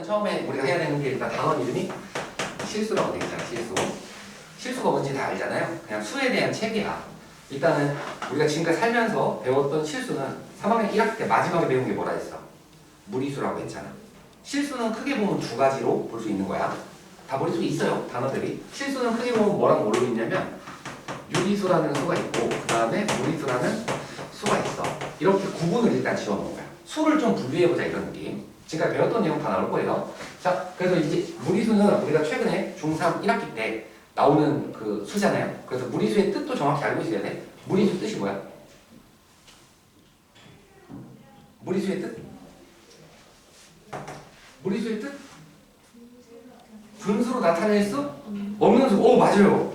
처음에 우리가 해야 되는 게 일단 단원 이름이 실수라고 되어 있잖아. 실수가 뭔지 다 알잖아요. 그냥 수에 대한 책이야. 일단은 우리가 지금까지 살면서 배웠던 실수는 3학년 1학기 때 마지막에 배운 게 뭐라 했어? 무리수라고 했잖아. 실수는 크게 보면 두 가지로 볼 수 있는 거야. 다 머릿속에 있어요, 단어들이. 실수는 크게 보면 뭐랑 뭘로 있냐면 유리수라는 수가 있고 그 다음에 무리수라는 수가 있어. 이렇게 구분을 일단 지어놓은 거야. 수를 좀 분류해보자 이런 느낌. 지금까지 배웠던 내용 다 나올 거예요. 자, 그래서 이제 무리수는 우리가 최근에 중3 1학기 때 나오는 그 수잖아요. 그래서 무리수의 뜻도 정확히 알고 있어야 돼. 무리수 뜻이 뭐야? 무리수의 뜻? 무리수의 뜻? 분수로 나타낼 수 없는 수. 오, 맞아요.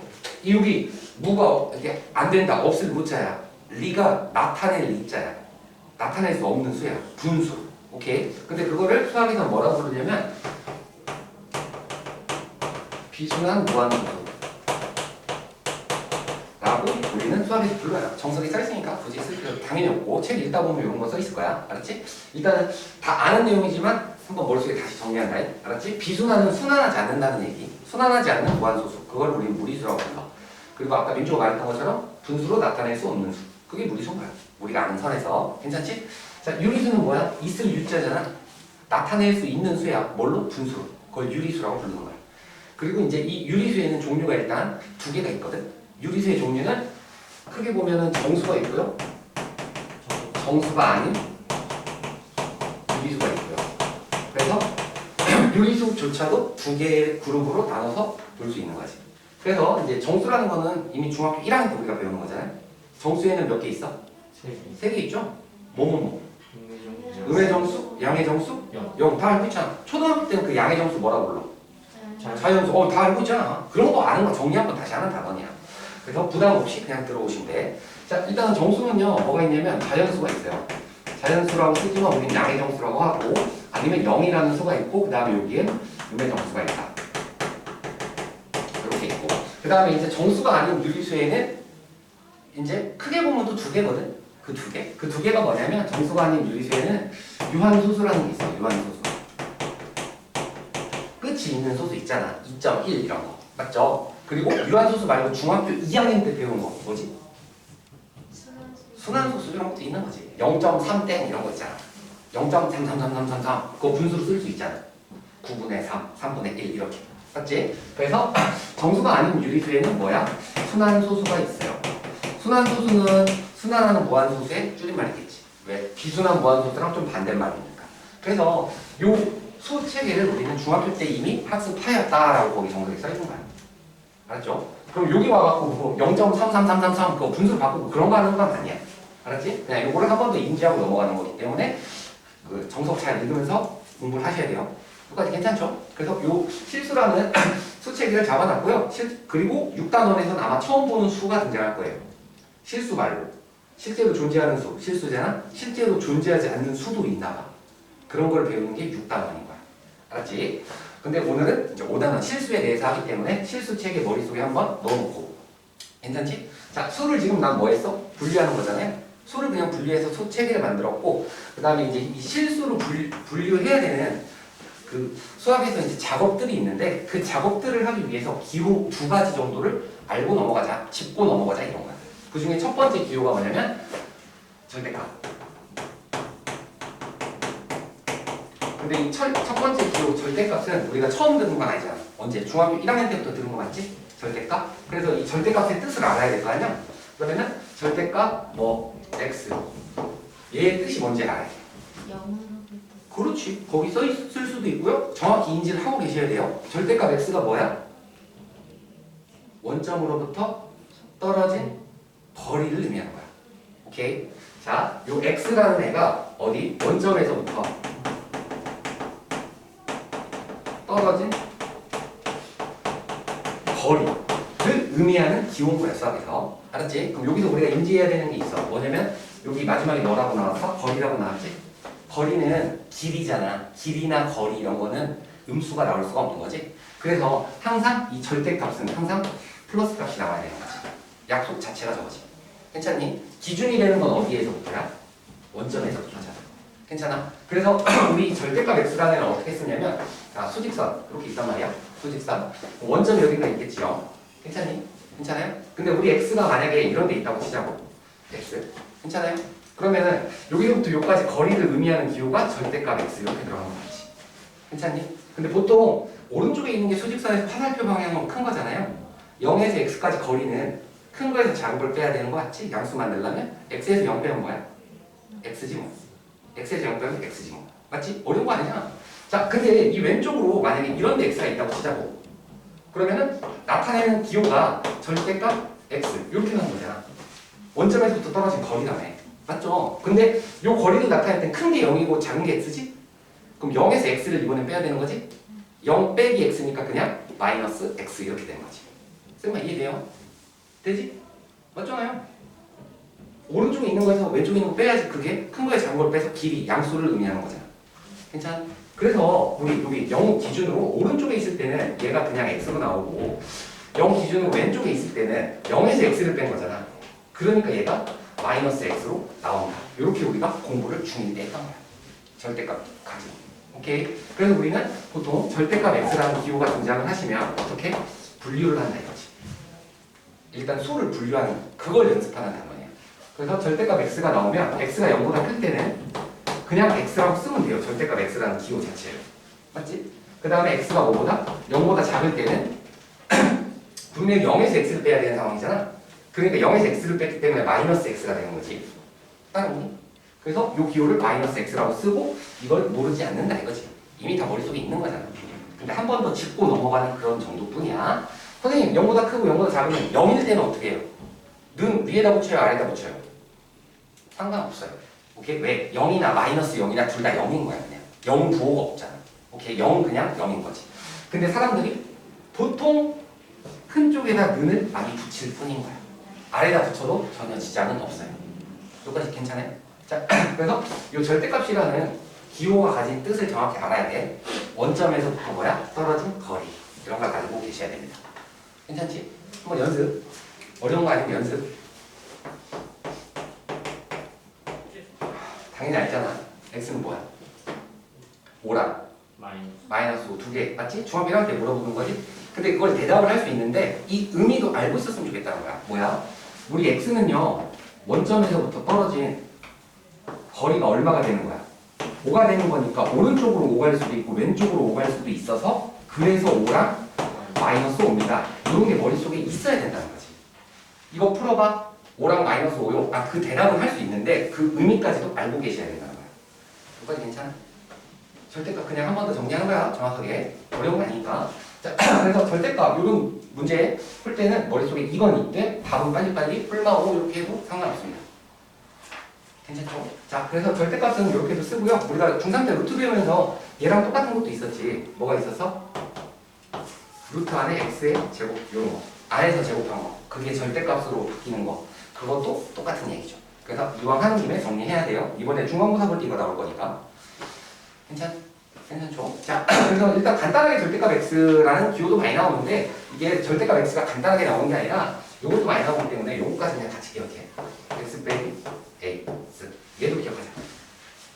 여기 무가 이게 안 된다. 없을 무자야. 리가 나타낼 리자야. 나타낼 수 없는 수야. 분수. 오케이. 근데 그거를 수학에서 뭐라고 부르냐면 비순환 무한분수 라고 우리는 수학에서 불러요. 정석에 써있으니까 굳이 쓸 필요 당연히 없고 책 읽다 보면 이런 거 써있을 거야. 알았지? 일단은 다 아는 내용이지만 한번 머릿속에 다시 정리한다. 알았지? 비순환은 순환하지 않는다는 얘기. 순환하지 않는 무한소수. 그걸 우리는 무리수라고 불러. 그리고 아까 민주가 말했던 것처럼 분수로 나타낼 수 없는 수. 그게 무리수인 거야. 우리가 아는 선에서. 괜찮지? 자, 유리수는 뭐야? 있을 유자잖아. 나타낼 수 있는 수야. 뭘로? 분수로. 그걸 유리수라고 부르는 거야. 그리고 이제 이 유리수에는 종류가 일단 두 개가 있거든. 유리수의 종류는 크게 보면은 정수가 있고요. 정수가 아닌 유리수가 있고요. 그래서 유리수조차도 두 개의 그룹으로 나눠서 볼 수 있는 거지. 그래서 이제 정수라는 거는 이미 중학교 1학년 때 우리가 배우는 거잖아요. 정수에는 몇 개 있어? 세 개 있죠? 뭐뭐뭐? 음의 정수, 양의 정수, 영. 다 알고 있잖아. 초등학교 때는 그 양의 정수 뭐라고 불러? 자연수. 다 알고 있잖아. 그런 거 아는 거 정리 한번 다시 하는 단원이야. 그래서 부담 없이 그냥 들어오시면 돼. 자, 일단은 정수는요, 뭐가 있냐면 자연수가 있어요. 자연수라고 쓰지만 우리는 양의 정수라고 하고, 아니면 0이라는 수가 있고, 그 다음에 여기엔 음의 정수가 있다. 이렇게 있고. 그 다음에 이제 정수가 아닌 유리수에는 이제 크게 보면 또 두 개거든. 그 두 개. 그 두 개가 뭐냐면 정수가 아닌 유리수에는 유한소수라는 게 있어. 유한소수. 끝이 있는 소수 있잖아. 2.1 이런 거. 맞죠? 그리고 유한소수 말고 중학교 2학년 때 배운 거 뭐지? 순환소수 이런 것도 있는 거지. 0.3땡 이런 거 있잖아. 0.33333 그거 분수로 쓸 수 있잖아. 9분의 3, 3분의 1 이렇게. 맞지? 그래서 정수가 아닌 유리수에는 뭐야? 순환소수가 있어요. 순환소수는 순환하는 무한소수의 줄임말이겠지. 왜? 비순환 무한소수랑 좀 반대말이니까. 그래서 요 수 체계를 우리는 중학교 때 이미 학습하였다라고 거기 정석에 써있는 거야. 알았죠? 그럼 여기 와갖고 뭐 0.33333 그거 분수를 바꾸고 그런 거 하는 건 아니야. 알았지? 그냥 요거를 한 번 더 인지하고 넘어가는 거기 때문에 그 정석 잘 읽으면서 공부를 하셔야 돼요. 여기까지 괜찮죠? 그래서 요 실수라는 수체계를 잡아놨고요. 그리고 6단원에서는 아마 처음 보는 수가 등장할 거예요. 실수 말고 실제로 존재하는 수, 실수잖아? 실제로 존재하지 않는 수도 있나 봐. 그런 걸 배우는 게 6단원인 거야. 알았지? 근데 오늘은 이제 5단원 실수에 대해서 하기 때문에 실수 체계 머릿속에 한번 넣어놓고. 괜찮지? 자, 수를 지금 난 뭐 했어? 분류하는 거잖아요. 수를 그냥 분류해서 수 체계를 만들었고, 그 다음에 이제 이 실수로 분류해야 되는 그 수학에서 이제 작업들이 있는데, 그 작업들을 하기 위해서 기호 두 가지 정도를 알고 넘어가자, 짚고 넘어가자 이런 거야. 그 중에 첫 번째 기호가 뭐냐면 절대값. 근데 이 첫 번째 기호 절대값은 우리가 처음 듣는 건 아니잖아. 언제? 중학교 1학년 때부터 들은 거 맞지? 절대값? 그래서 이 절대값의 뜻을 알아야 될 거 아니야? 그러면은 절대값 뭐 x 얘의 뜻이 뭔지 알아야 돼. 그렇지. 거기 써 있을 수도 있고요. 정확히 인지를 하고 계셔야 돼요. 절대값 x가 뭐야? 원점으로부터 떨어진 거리를 의미하는 거야. 오케이? 자, 요 x라는 애가 어디? 원점에서부터 떨어진 거리를 의미하는 기호인 거야, 수학에서. 알았지? 그럼 여기서 우리가 인지해야 되는 게 있어. 뭐냐면 여기 마지막에 뭐라고 나왔어? 거리라고 나왔지? 거리는 길이잖아. 길이나 거리 이런 거는 음수가 나올 수가 없는 거지. 그래서 항상 이 절대값은 항상 플러스 값이 나와야 되는 거지. 약속 자체가 저거지. 괜찮니? 기준이 되는 건 어디에서부터야? 원점에서부터잖아. 괜찮아? 그래서 우리 절대값 x라는 애는 어떻게 쓰냐면 수직선 이렇게 있단 말이야. 수직선 원점이 여기가 있겠지요. 괜찮니? 괜찮아요? 근데 우리 x가 만약에 이런 데 있다고 치자고. x 괜찮아요? 그러면은 여기서부터 여기까지 거리를 의미하는 기호가 절대값 x 이렇게 들어가는 거지. 괜찮니? 근데 보통 오른쪽에 있는 게 수직선에서 화살표 방향은 큰 거잖아요. 0에서 x까지 거리는 큰 거에서 작은 걸 빼야 되는 거 맞지? 양수 만들려면 x에서 0 빼면 뭐야? x지 뭐. x에서 0 빼면 x지 뭐. 맞지? 어려운 거 아니잖아. 자, 근데 이 왼쪽으로 만약에 이런 데 x가 있다고 치자고. 그러면은 나타내는 기호가 절대값 x 이렇게 나오는 거잖아. 원점에서부터 떨어진 거리라며. 맞죠? 근데 요 거리를 나타낼 땐 큰 게 0이고 작은 게 x지? 그럼 0에서 x를 이번엔 빼야 되는 거지? 0 빼기 x니까 그냥 마이너스 x 이렇게 되는 거지. 쌤아 이해돼요? 되지? 맞잖아요? 오른쪽에 있는 거에서 왼쪽에 있는 거 빼야지 그게 큰 거에 작은 걸 빼서 길이, 양수를 의미하는 거잖아. 괜찮아? 그래서 우리 여기 0 기준으로 오른쪽에 있을 때는 얘가 그냥 x로 나오고 0 기준으로 왼쪽에 있을 때는 0에서 x를 뺀 거잖아. 그러니까 얘가 마이너스 x로 나온다. 이렇게 우리가 공부를 중1 때 했던 거야. 절대값 가지고. 오케이? 그래서 우리는 보통 절대값 x라는 기호가 등장을 하시면 어떻게? 분류를 한다 이거지. 일단 수를 분류하는 그걸 연습하는 단원이에요. 그래서 절대값 x가 나오면 x가 0보다 클 때는 그냥 x라고 쓰면 돼요. 절대값 x라는 기호 자체를. 맞지? 그 다음에 x가 5보다 0보다 작을 때는 분명히 0에서 x를 빼야 되는 상황이잖아. 그러니까 0에서 x를 뺐기 때문에 마이너스 x가 되는 거지. 따라오니? 그래서 이 기호를 마이너스 x라고 쓰고 이걸 모르지 않는다 이거지. 이미 다 머릿속에 있는 거잖아. 근데 한 번 더 짚고 넘어가는 그런 정도뿐이야. 선생님 0보다 크고 0보다 작으면 0일 때는 어떻게 해요? 는 위에다 붙여요? 아래다 붙여요? 상관없어요. 오케이? 왜? 0이나 마이너스 0이나 둘 다 0인 거야 그냥. 0 부호가 없잖아. 오케이? 0은 그냥 0인 거지. 근데 사람들이 보통 큰 쪽에다 는을 많이 붙일 뿐인 거야. 아래다 붙여도 전혀 지장은 없어요. 여기까지 괜찮아요? 자, 그래서 이 절대값이라는 기호가 가진 뜻을 정확히 알아야 돼. 원점에서부터 뭐야? 떨어진 거리. 이런 걸 가지고 계셔야 됩니다. 괜찮지? 한번 연습. 어려운 거 아니면 연습. 당연히 알잖아. x는 뭐야? 5랑 마이너스 5 두 개. 맞지? 중학 1학년 때 물어보는 거지? 근데 그걸 대답을 할 수 있는데 이 의미도 알고 있었으면 좋겠다는 거야. 뭐야? 우리 x는요. 원점에서부터 떨어진 거리가 얼마가 되는 거야? 5가 되는 거니까 오른쪽으로 5갈 수도 있고 왼쪽으로 5갈 수도 있어서 그래서 5랑 마이너스 5입니다. 이런 게 머릿속에 있어야 된다는 거지. 이거 풀어봐. 5랑 마이너스 5요? 그 대답은 할 수 있는데 그 의미까지도 알고 계셔야 된다는 거야. 여기까지 괜찮아? 절대값 그냥 한 번 더 정리하는 거야. 정확하게. 어려운 거 아니니까. 자, 그래서 절대값 이런 문제 풀 때는 머릿속에 이건 있대. 답은 빨리빨리 풀마오 이렇게 해도 상관없습니다. 괜찮죠? 자, 그래서 절대값은 이렇게 해서 쓰고요. 우리가 중3 때 루트 배우면서 얘랑 똑같은 것도 있었지. 뭐가 있었어? 루트 안에 x의 제곱 이런 거. 안에서 제곱한 거. 그게 절대값으로 바뀌는 거. 그것도 똑같은 얘기죠. 그래서 이왕 하는 김에 정리해야 돼요. 이번에 중간고사 볼 때 이거 나올 거니까. 괜찮죠? 자, 그래서 일단 간단하게 절대값 x라는 기호도 많이 나오는데 이게 절대값 x가 간단하게 나오는 게 아니라 요것도 많이 나오기 때문에 요것까지 그냥 같이 기억해. x 빼기 a, 얘도 기억하자.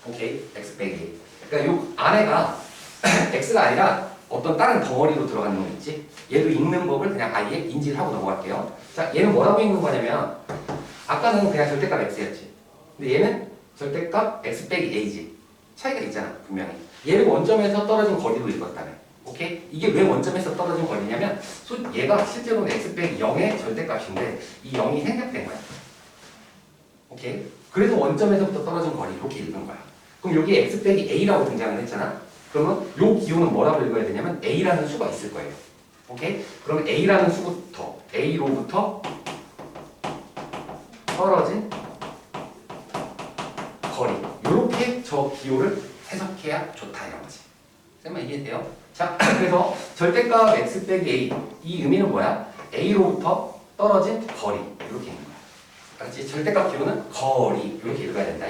오케이, x 빼기 a. 그러니까 요 안에가 x가 아니라 어떤 다른 덩어리로 들어가는 거 있지? 얘도 읽는 법을 그냥 아예 인지를 하고 넘어갈게요. 자, 얘는 뭐라고 읽는 거냐면 아까는 그냥 절대값 x였지. 근데 얘는 절대값 x 빼기 a지. 차이가 있잖아, 분명히. 얘를 원점에서 떨어진 거리로 읽었다며. 오케이? 이게 왜 원점에서 떨어진 거리냐면 얘가 실제로는 x 빼기 0의 절대값인데 이 0이 생략된 거야. 오케이? 그래서 원점에서부터 떨어진 거리 이렇게 읽은 거야. 그럼 여기 x 빼기 a라고 등장을 했잖아. 그러면 요 기호는 뭐라고 읽어야 되냐면 a라는 수가 있을 거예요. 오케이? 그럼 a라는 수부터 a로부터 떨어진 거리. 요렇게 저 기호를 해석해야 좋다 이런 거지. 쌤만 이해돼요? 자, 그래서 절대값 x 빼기 a 이 의미는 뭐야? a로부터 떨어진 거리 이렇게 있는 거야. 알았지? 절대값 기호는 거리 이렇게 읽어야 된다.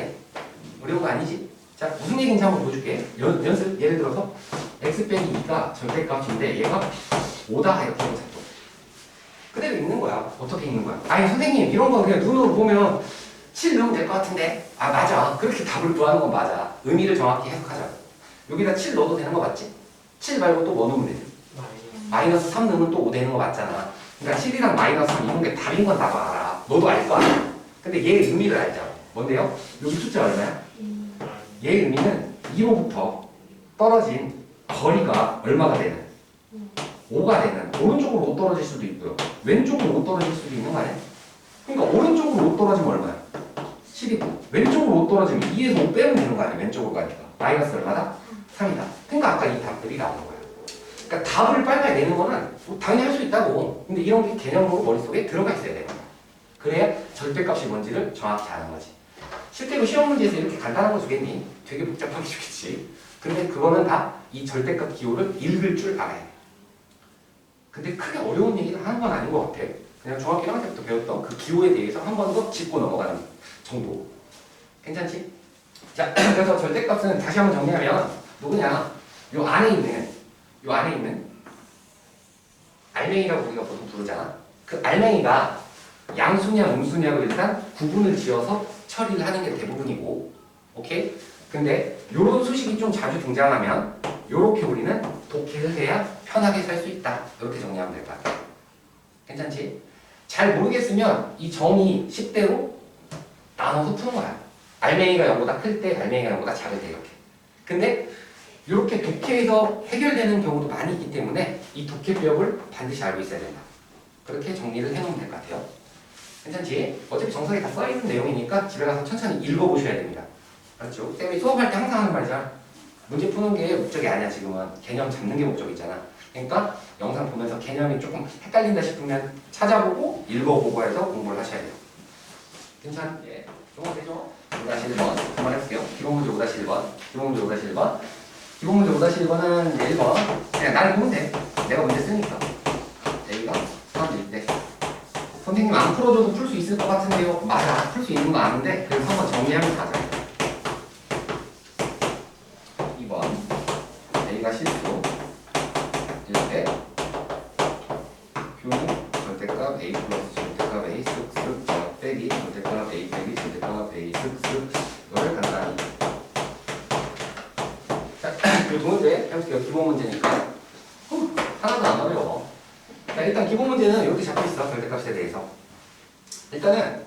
어려운 거 아니지? 자, 무슨 얘기인지 한번 보여줄게. 연습. 예를 들어서 x 빼기 2가 절대값인데 얘가 5다 이렇게 해보자 또. 그대로 읽는 거야. 어떻게 읽는 거야? 아니 선생님 이런 거 그냥 눈으로 보면 7 넣으면 될 것 같은데. 아 맞아. 그렇게 답을 구하는 건 맞아. 의미를 정확히 해석하자. 여기다 7 넣어도 되는 거 맞지? 7 말고 또 뭐 넣으면 되지? 마이너스 3 넣으면 또 5 되는 거 맞잖아. 그러니까 7이랑 마이너스 3 이런 게 답인 건 나도 알아. 너도 알 거 아니야. 근데 얘의 의미를 알자. 뭔데요? 여기 숫자 얼마야? 얘의 의미는 2로부터 떨어진 거리가 얼마가 되는? 5가 되는. 오른쪽으로 5 떨어질 수도 있고요. 왼쪽으로 5 떨어질 수도 있는 거 아니야? 그러니까 오른쪽으로 5 떨어지면 얼마야? 7이고 왼쪽으로 5 떨어지면 2에서 5 빼면 되는 거 아니야? 왼쪽으로 가니까. 마이너스 얼마다? 3이다. 그러니까 아까 이 답들이 나오는 거야. 그러니까 답을 빨리 내는 거는 뭐 당연히 할 수 있다고. 근데 이런 게 개념으로 머릿속에 들어가 있어야 되는 거야. 그래야 절대값이 뭔지를 정확히 아는 거지. 실제로 시험 문제에서 이렇게 간단한 거 주겠니? 되게 복잡하게 주겠지. 근데 그거는 다 이 절대값 기호를 읽을 줄 알아야 돼. 근데 크게 어려운 얘기를 하는 건 아닌 것 같아. 그냥 중학교 1학년 때부터 배웠던 그 기호에 대해서 한 번 더 짚고 넘어가는 정도. 괜찮지? 자, 그래서 절대값은 다시 한번 정리하면 누구냐? 요 안에 있는 알맹이라고 우리가 보통 부르잖아. 그 알맹이가 양수냐 음수냐로 일단 구분을 지어서 처리를 하는 게 대부분이고, 오케이? 근데 요런 수식이 좀 자주 등장하면 요렇게 우리는 독해를 해야 편하게 살 수 있다. 이렇게 정리하면 될 것 같아. 괜찮지? 잘 모르겠으면 이 정의 10대로 나눠서 푸는 거야. 알맹이가 0보다 클 때, 알맹이가 0보다 작을 때 이렇게. 근데 이렇게 독해에서 해결되는 경우도 많이 있기 때문에 이 독해법을 반드시 알고 있어야 된다. 그렇게 정리를 해놓으면 될 것 같아요. 괜찮지? 어차피 정석에 다 써있는 내용이니까 집에 가서 천천히 읽어보셔야 됩니다. 그렇죠? 쌤이 수업할 때 항상 하는 말이잖아. 문제 푸는 게 목적이 아니야. 지금은 개념 잡는 게 목적이잖아. 그러니까 영상 보면서 개념이 조금 헷갈린다 싶으면 찾아보고 읽어보고 해서 공부를 하셔야 돼요. 괜찮? 예. 조금 되죠? 5-1번 그만해볼게요. 기본 문제 5-1번 기본 문제 5-1번 기본 문제 5-1번은 1번 그냥 나를 보면 돼. 내가 문제 쓰니까. A가 3일 때 선생님 안 풀어줘도 풀 수 있을 것 같은데요. 맞아. 풀 수 있는 거 아는데 그래서 한번 정리하면 가자. 2번 A가 실수 1대 교육 절대값 A 플러스 절대값 A 쓱쓱 빼기 절대값 A 빼기 절대값 A 쓱쓱 이거를 간단히 자, 이 두 문제 해볼게요. 기본 문제니까 하나도 안 어려워. 자, 일단 기본 문제는 이렇게 잡혀있어. 절대값에 대해서 일단은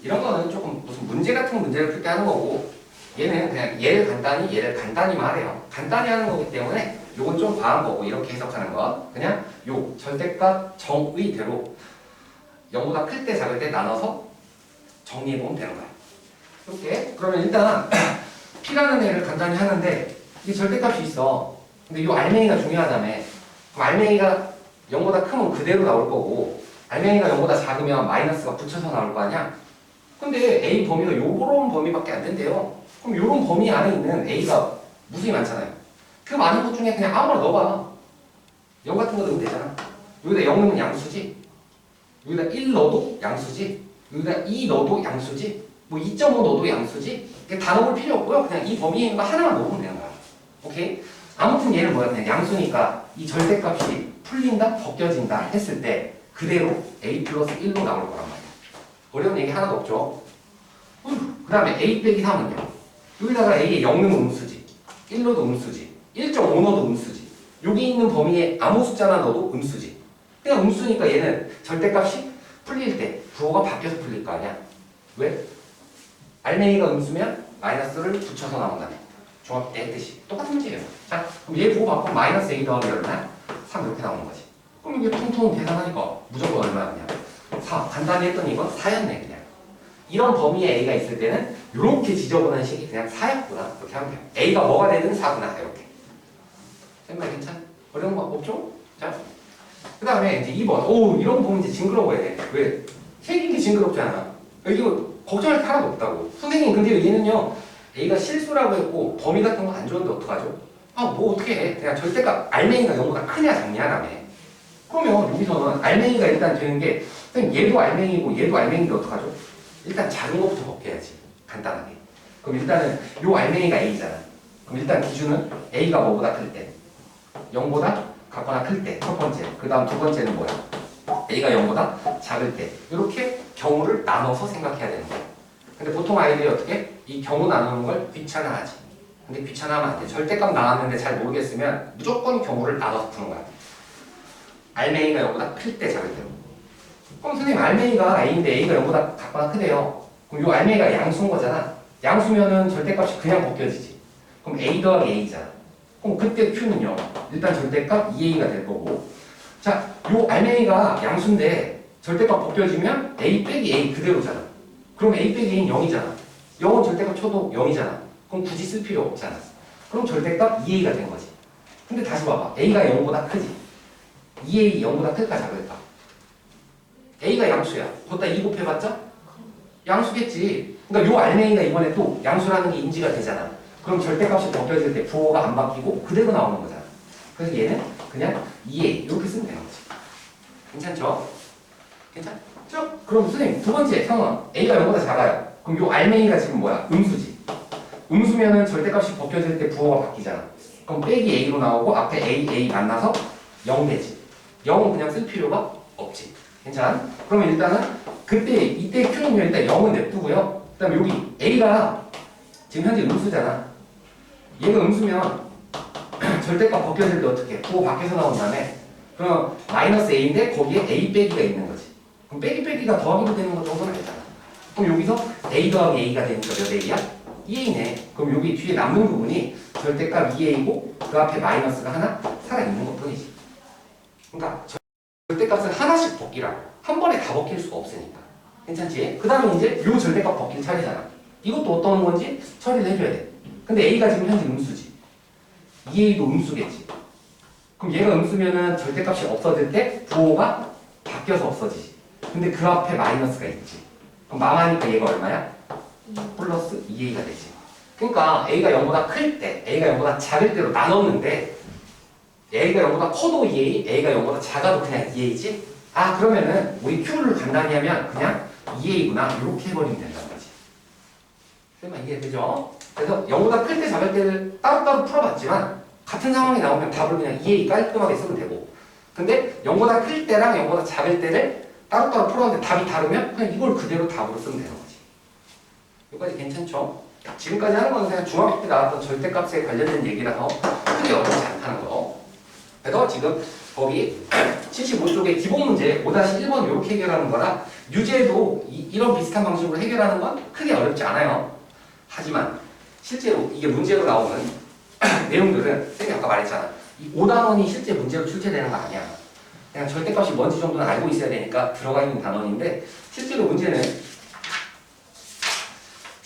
이런 거는 조금 무슨 문제 같은 문제를 풀 때 하는 거고 얘는 그냥 얘를 간단히 말해요. 간단히 하는 거기 때문에 요건 좀 과한 거고 이렇게 해석하는 건 그냥 요 절대값 정의대로 0보다 클 때 작을 때 나눠서 정리해보면 되는 거야. 이렇게 그러면 일단 P라는 애를 간단히 하는데 이게 절대값이 있어. 근데 요 알맹이가 중요하다며. 그럼 알맹이가 0보다 크면 그대로 나올 거고 알맹이가 0보다 작으면 마이너스가 붙여서 나올 거 아니야? 근데 A 범위가 요런 범위밖에 안 된대요. 그럼 요런 범위 안에 있는 A가 무수히 많잖아요. 그 많은 것 중에 그냥 아무거나 넣어봐. 0 같은 거 넣으면 되잖아. 여기다 0 넣으면 양수지. 여기다 1 넣어도 양수지. 여기다 2 넣어도 양수지. 뭐 2.5 넣어도 양수지. 다 넣을 필요 없고요. 그냥 이 범위에 있는 거 하나만 넣으면 되는 거야. 오케이? 아무튼 얘는 뭐야? 그냥 양수니까 이 절대값이 풀린다, 벗겨진다 했을 때 그대로 A 플러스 1로 나올 거란 말이야. 어려운 얘기 하나도 없죠. 그 다음에 A 빼기 3은요. 여기다가 A에 0 넣으면 음수지. 1 넣어도 음수지. 1.5 넣어도 음수지. 여기 있는 범위에 아무 숫자나 넣어도 음수지. 그냥 음수니까 얘는 절대값이 풀릴 때 부호가 바뀌어서 풀릴 거 아니야. 왜? 알맹이가 음수면 마이너스를 붙여서 나온다며. 중학교 때 했듯이. 똑같은 문제예요. 자, 그럼 얘 부호 바꾸면 마이너스 A 더하기 얼마야? 3 이렇게 나오는 거지. 그럼 이게 통통 계산하니까 무조건 얼마야? 4. 간단히 했더니 이건 4였네 그냥. 이런 범위에 A가 있을 때는 이렇게 지저분한 식이 그냥 4였구나. 이렇게 하면 돼요. A가 뭐가 되든 4구나. 이렇게. 쌤말 괜찮아? 어려운 거 없죠? 자, 그 다음에 이제 2번. 오, 이런 거 보면 이제 징그러워해. 왜? 생긴 게 징그럽잖아. 이거 걱정할 게 하나도 없다고. 선생님, 근데 얘는요, A가 실수라고 했고, 범위 같은 거 안 좋은데 어떡하죠? 아, 뭐 어떻게 해? 그냥 절대값 알맹이가 0보다 크냐, 작냐라며. 그러면 여기서는 알맹이가 일단 되는 게, 선생님, 얘도 알맹이고, 얘도 알맹이인데 어떡하죠? 일단 작은 것부터 벗겨야지. 간단하게. 그럼 일단은 요 알맹이가 A잖아. 그럼 일단 기준은 A가 뭐보다 클 때. 0보다 같거나 클 때. 첫 번째. 그 다음 두 번째는 뭐야? A가 0보다 작을 때. 이렇게 경우를 나눠서 생각해야 되는 거야. 근데 보통 아이들이 어떻게? 이 경우 나누는 걸 귀찮아하지. 근데 귀찮아하면 안 돼. 절대값 나왔는데 잘 모르겠으면 무조건 경우를 나눠서 푸는 거야. 알맹이가 0보다 클 때 작을 때로. 그럼 선생님 알맹이가 A인데 A가 0보다 작거나 크대요. 그럼 이 알맹이가 양수인 거잖아. 양수면은 절대값이 그냥 벗겨지지. 그럼 A 더하기 A잖아. 그럼 그때 Q는 0. 일단 절대값 2A가 될 거고. 자, 요 알맹이가 양수인데 절대값 벗겨지면 A 빼기 A 그대로잖아. 그럼 A 빼기 A는 0이잖아. 0은 절대값 쳐도 0이잖아. 그럼 굳이 쓸 필요 없잖아. 그럼 절대값 2A가 된 거지. 근데 다시 봐봐. A가 0보다 크지. 2A 0보다 클까 작을까? A가 양수야. 거기다 2 곱해봤자? 양수겠지. 그러니까 요 알맹이가 이번에 또 양수라는 게 인지가 되잖아. 그럼 절대값이 벗겨질 때 부호가 안 바뀌고 그대로 나오는 거잖아. 그래서 얘는 그냥 2A 이렇게 쓰면 되는 거지. 괜찮죠? 괜찮죠? 그럼 선생님 두 번째 상황 A가 0보다 작아요. 그럼 요 알맹이가 지금 뭐야? 음수지. 음수면은 절대값이 벗겨질 때 부호가 바뀌잖아. 그럼 빼기 A로 나오고 앞에 A 만나서 0 되지. 0은 그냥 쓸 필요가 없지. 괜찮아? 그러면 일단은 이때 Q는요 일단 0은 냅두고요. 그 다음에 여기 A가 지금 현재 음수잖아. 얘가 음수면 절대값 벗겨질 때 어떻게? 부호 밖에서 나온 다음에 그럼 마이너스 A인데 거기에 A 빼기가 있는 거지. 그럼 빼기가 더하기로 되는 것 정도는 알잖아. 그럼 여기서 A 더하기 A가 되니까 몇 A야? 2A네. 그럼 여기 뒤에 남는 부분이 절대값 2A고 그 앞에 마이너스가 하나 살아있는 것 뿐이지. 그러니까 절대값은 하나씩 벗기라고. 한 번에 다 벗길 수가 없으니까. 괜찮지? 그 다음에 이제 요 절대값 벗길 차례잖아. 이것도 어떤 건지 처리를 해줘야 돼. 근데 A가 지금 현재 음수지. 2A도 음수겠지. 그럼 얘가 음수면은 절대값이 없어질 때 부호가 바뀌어서 없어지지. 근데 그 앞에 마이너스가 있지. 그럼 망하니까 얘가 얼마야? 플러스 2A가 되지. 그러니까 A가 0보다 클 때, A가 0보다 작을 때로 나눴는데 A가 0보다 커도 2A, A가 0보다 작아도 그냥 2A지? 아 그러면은 우리 Q를 간단히 하면 그냥 2A구나 이렇게 해버리면 된다는 거지. 그러면 이해되죠? 그래서 0보다 클 때 작을 때를 따로따로 풀어봤지만 같은 상황이 나오면 답을 그냥 2A 깔끔하게 쓰면 되고 근데 0보다 클 때랑 0보다 작을 때를 따로따로 풀었는데 답이 다르면 그냥 이걸 그대로 답으로 쓰면 되는 거지. 여기까지 괜찮죠? 지금까지 하는 건 그냥 중학교 때 나왔던 절대값에 관련된 얘기라서 크게 어렵지 않다는 거. 그래서 지금 거기 75쪽의 기본 문제 5-1번 이렇게 해결하는 거라 유제도 이런 비슷한 방식으로 해결하는 건 크게 어렵지 않아요. 하지만 실제로 이게 문제로 나오는 내용들은 쌤이 아까 말했잖아. 이 5단원이 실제 문제로 출제되는 거 아니야. 그냥 절대값이 뭔지 정도는 알고 있어야 되니까 들어가 있는 단원인데 실제로 문제는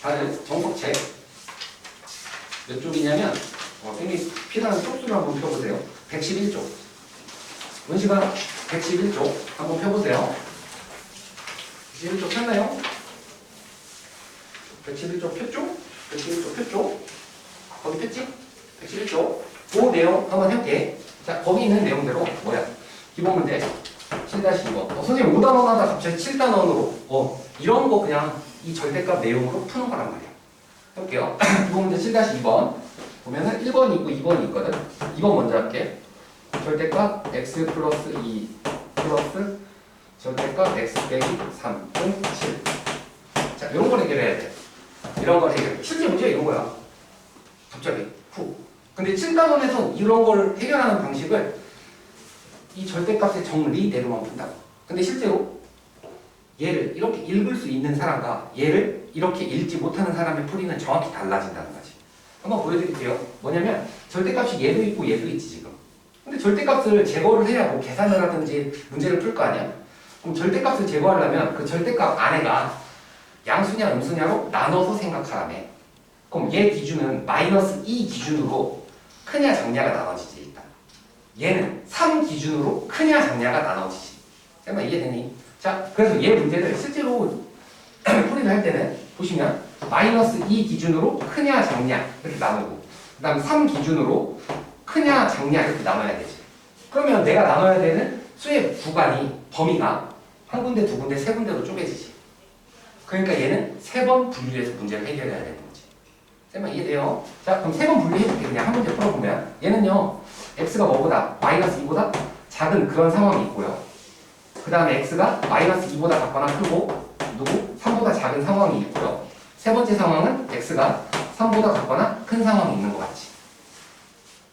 다들 정석책 몇 쪽이냐면 쌤이 필요한 쪽수를 한번 펴보세요. 111쪽 문시가 111쪽 한번 펴보세요. 111쪽 폈나요? 111쪽 폈죠? 111쪽 폈죠? 거기 폈지? 111쪽 그 내용 한번 해볼게. 자 거기 있는 내용대로 뭐야? 기본 문제 7-2번 선생님 5단원 하다 갑자기 7단원으로 이런 거 그냥 이 절대값 내용으로 푸는 거란 말이야. 해볼게요. 기본 문제 7-2번 보면은 1번이 있고 2번이 있거든. 2번 먼저 할게. 절대값 x 플러스 2 플러스 절대값 x 빼기 3 등 7. 자 이런 걸 해결해야 돼. 이런 걸 해결해. 실제 문제가 이런 거야. 갑자기 후. 근데 7단원에서 이런 걸 해결하는 방식을 이 절대값의 정리대로만 푼다고. 근데 실제로 얘를 이렇게 읽을 수 있는 사람과 얘를 이렇게 읽지 못하는 사람의 풀이는 정확히 달라진다는 거지. 한번 보여드릴게요. 뭐냐면 절대값이 얘도 있고 얘도 있지 지금. 근데 절대값을 제거를 해야 뭐 계산을 하든지 문제를 풀 거 아니야? 그럼 절대값을 제거하려면 그 절대값 안에가 양수냐 음수냐로 나눠서 생각하라며. 그럼 얘 기준은 마이너스 2 기준으로 크냐 작냐가 나눠지지 일단. 얘는 3 기준으로 크냐 작냐가 나눠지지. 잠깐만 이해되니? 자, 그래서 얘 문제를 실제로 풀이를 할 때는 보시면 마이너스 2 기준으로 크냐 작냐 이렇게 나누고 그 다음 3 기준으로 크냐 작냐 이렇게 나눠야 되지. 그러면 내가 나눠야 되는 수의 구간이 범위가 한 군데 두 군데 세 군데로 쪼개지지. 그러니까 얘는 3번 분류해서 문제를 해결해야 되는 거지. 쌤아 이해돼요? 자 그럼 3번 분류해볼게. 그냥 한 문제 풀어보면 얘는요 x가 뭐보다 마이너스 2보다 작은 그런 상황이 있고요. 그 다음에 x가 마이너스 2보다 작거나 크고 누구? 3보다 작은 상황이 있고요. 세 번째 상황은 x가 3보다 작거나 큰 상황이 있는 것 같지.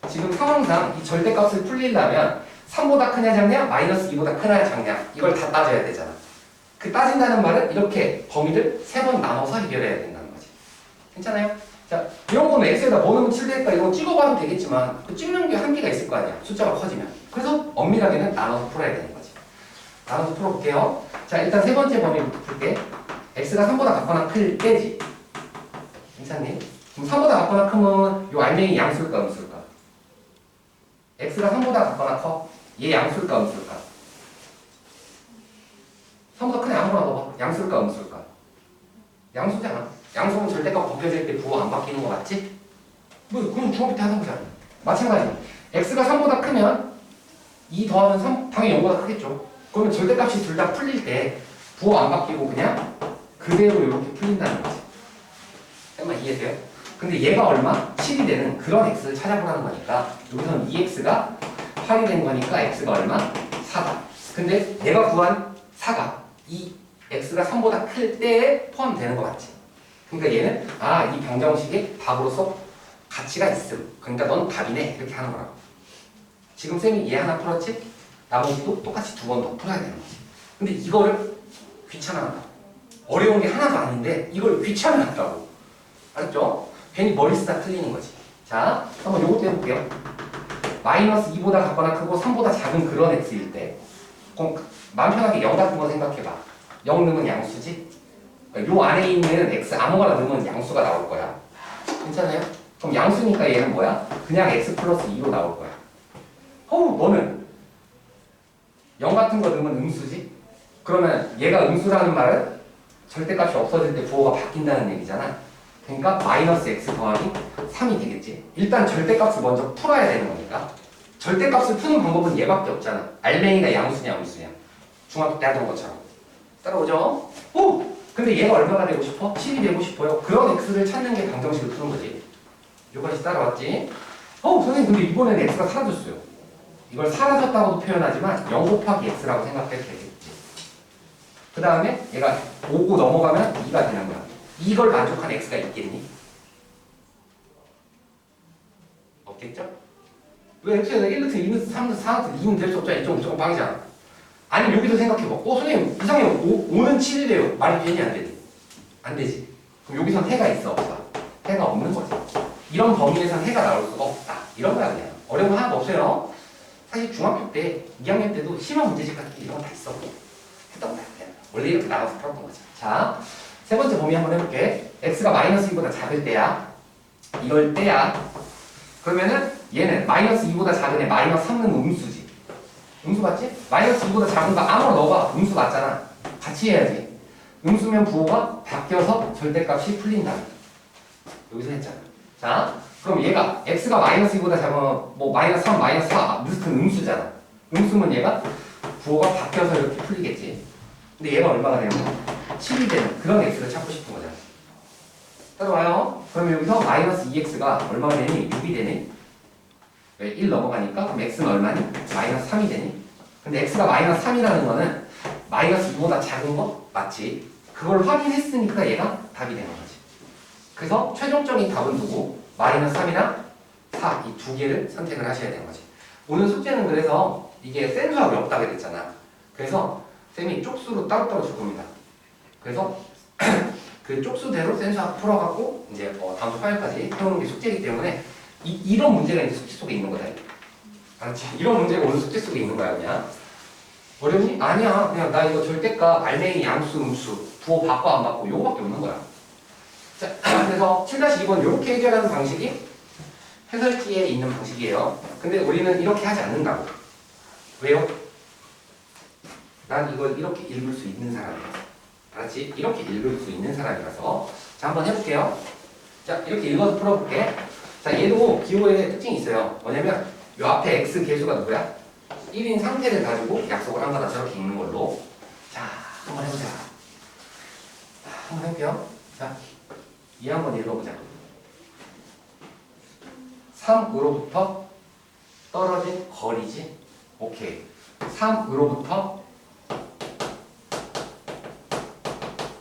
지금 상황상 이 절대값을 풀리려면 3보다 크냐 작냐, 마이너스 2보다 크냐 작냐 이걸 다 따져야 되잖아. 그 따진다는 말은 이렇게 범위를 3번 나눠서 해결해야 된다는 거지. 괜찮아요? 자, 이런 거는 x에다 뭐 넣으면 7 될까 이거 찍어봐도 되겠지만 그 찍는 게 한계가 있을 거 아니야. 숫자가 커지면. 그래서 엄밀하게는 나눠서 풀어야 되는 거지. 나눠서 풀어볼게요. 자, 일단 세 번째 범위부터 풀게. x가 3보다 작거나 클 때지. 괜찮니? 그럼 3보다 작거나 크면 요 알맹이 양수일까 음수일까? x가 3보다 작거나 커? 얘 양수일까 음수일까? 3보다 크네 아무거나 넣어봐. 양수일까 음수일까? 양수잖아. 양수는 절대값 벗겨질 때 부호 안 바뀌는 거 맞지? 뭐 그럼 중학교 때 하는 거잖아. 마찬가지. x가 3보다 크면 2 더하면 3 당연히 0보다 크겠죠. 그러면 절대값이 둘 다 풀릴 때 부호 안 바뀌고 그냥 그대로 이렇게 풀린다는 거지. 잠깐만 이해돼요? 근데 얘가 얼마? 7이 되는 그런 x를 찾아보라는 거니까 여기서는 2x가 8이 된 거니까 x가 얼마? 4다. 근데 내가 구한 4가 이 x가 3보다 클 때에 포함되는 거 맞지? 그러니까 얘는 이 방정식의 답으로서 가치가 있음. 그러니까 넌 답이네 이렇게 하는 거라고. 지금 쌤이 얘 하나 풀었지? 나머지도 똑같이 2번 더 풀어야 되는 거지. 근데 이거를 귀찮아한다. 어려운 게 하나도 아닌데 이걸 귀찮아한다고. 알았죠? 괜히 머리 쓰다 틀리는 거지. 자, 한번 요것도 해볼게요. 마이너스 2보다 작거나 크고 3보다 작은 그런 x일 때 그럼 마음 편하게 0 같은 거 생각해봐. 0 넣으면 양수지? 그러니까 요 안에 있는 x 아무거나 넣으면 양수가 나올 거야. 괜찮아요? 그럼 양수니까 얘는 뭐야? 그냥 x 플러스 2로 나올 거야. 너는 0 같은 거 넣으면 음수지? 그러면 얘가 음수라는 말은 절대값이 없어질 때 부호가 바뀐다는 얘기잖아. 그러니까 마이너스 x 더하기 3이 되겠지. 일단 절대값을 먼저 풀어야 되는 거니까. 절대값을 푸는 방법은 얘밖에 없잖아. 알맹이가 양수냐 음수냐. 중학교 때 하던 것처럼. 따라오죠? 근데 얘가 얼마가 되고 싶어? 7이 되고 싶어요. 그런 x를 찾는 게 방정식을 푸는 거지. 요까지 따라왔지? 선생님 근데 이번에는 x가 사라졌어요. 이걸 사라졌다고도 표현하지만 0 곱하기 x라고 생각해도 되겠지. 그 다음에 얘가 5고 넘어가면 2가 되는 거야. 이걸 만족한 x가 있겠니? 없겠죠? 왜 x에는 1루트, 2루트, 3루트, 4루트, 2는 될 수 없잖아. 이쪽은 무조건 빵이잖아. 아니면 여기서 생각해봐. 선생님 이상해. 5는 7이래요. 말이 되니 안 되니? 안 되지. 그럼 여기선 해가 있어 없어? 해가 없는 거지. 이런 범위에선 해가 나올 수가 없다. 이런 거야 그냥. 어려운 거 하나도 없어요. 사실 중학교 때 2학년 때도 심화 문제집 같은 게 이런 거 다 있어. 했던 거야 그냥. 원래 이렇게 나가서 풀었던 거지. 자, 세 번째 범위 한번 해볼게. x가 마이너스 2보다 작을 때야. 이럴 때야. 그러면은 얘는 마이너스 2보다 작은 애 마이너스 3는 음수지. 음수 맞지? 마이너스 2보다 작은 거 아무나 넣어봐. 음수 맞잖아. 같이 해야지. 음수면 부호가 바뀌어서 절대값이 풀린다. 여기서 했잖아. 자, 그럼 얘가 x가 마이너스 2보다 작으면 뭐 마이너스 3, 마이너스 4 무슨 음수잖아. 음수면 얘가 부호가 바뀌어서 이렇게 풀리겠지. 근데 얘가 얼마가 되는 거야? 7이 되는 그런 x를 찾고 싶은 거잖아. 따라와요. 그러면 여기서 마이너스 2x가 얼마가 되니? 6이 되니? 왜? 1 넘어가니까 그럼 x는 얼마니? 마이너스 3이 되니? 근데 x가 마이너스 3이라는 거는 마이너스 2보다 작은 거 맞지? 그걸 확인했으니까 얘가 답이 되는 거지. 그래서 최종적인 답은 누구? 마이너스 3이랑 4 이 두 개를 선택을 하셔야 되는 거지. 오늘 숙제는 그래서 이게 센 수학이 없다고 그랬잖아. 그래서 쌤이 쪽수로 따로따로 줄 겁니다. 그래서 그 쪽수대로 센 수학 풀어갖고 이제 다음 주 화요일까지 해오는 게 숙제이기 때문에 이런 문제가 이제 숙제 속에 있는 거다. 알았지? 이런 문제가 오늘 숙제 속에 있는 거야 그냥. 어렵니? 아니야. 그냥 나 이거 절대값 알맹이 양수 음수 부호 바꿔 안 바꿔 요거밖에 없는 거야. 자, 그래서 7-2번 이렇게 해결하는 방식이 해설지에 있는 방식이에요. 근데 우리는 이렇게 하지 않는다고. 왜요? 난 이걸 이렇게 읽을 수 있는 사람이라서. 알았지? 이렇게 읽을 수 있는 사람이라서. 자, 한번 해볼게요. 자, 이렇게 읽어서 풀어볼게. 자, 얘도 기호의 특징이 있어요. 뭐냐면 요 앞에 x 개수가 누구야? 1인 상태를 가지고 약속을 한 거다. 저렇게 읽는 걸로. 자, 한번 해보자. 한번 해볼게요. 자, 이 한번 읽어보자. 3으로부터 떨어진 거리지. 오케이. 3으로부터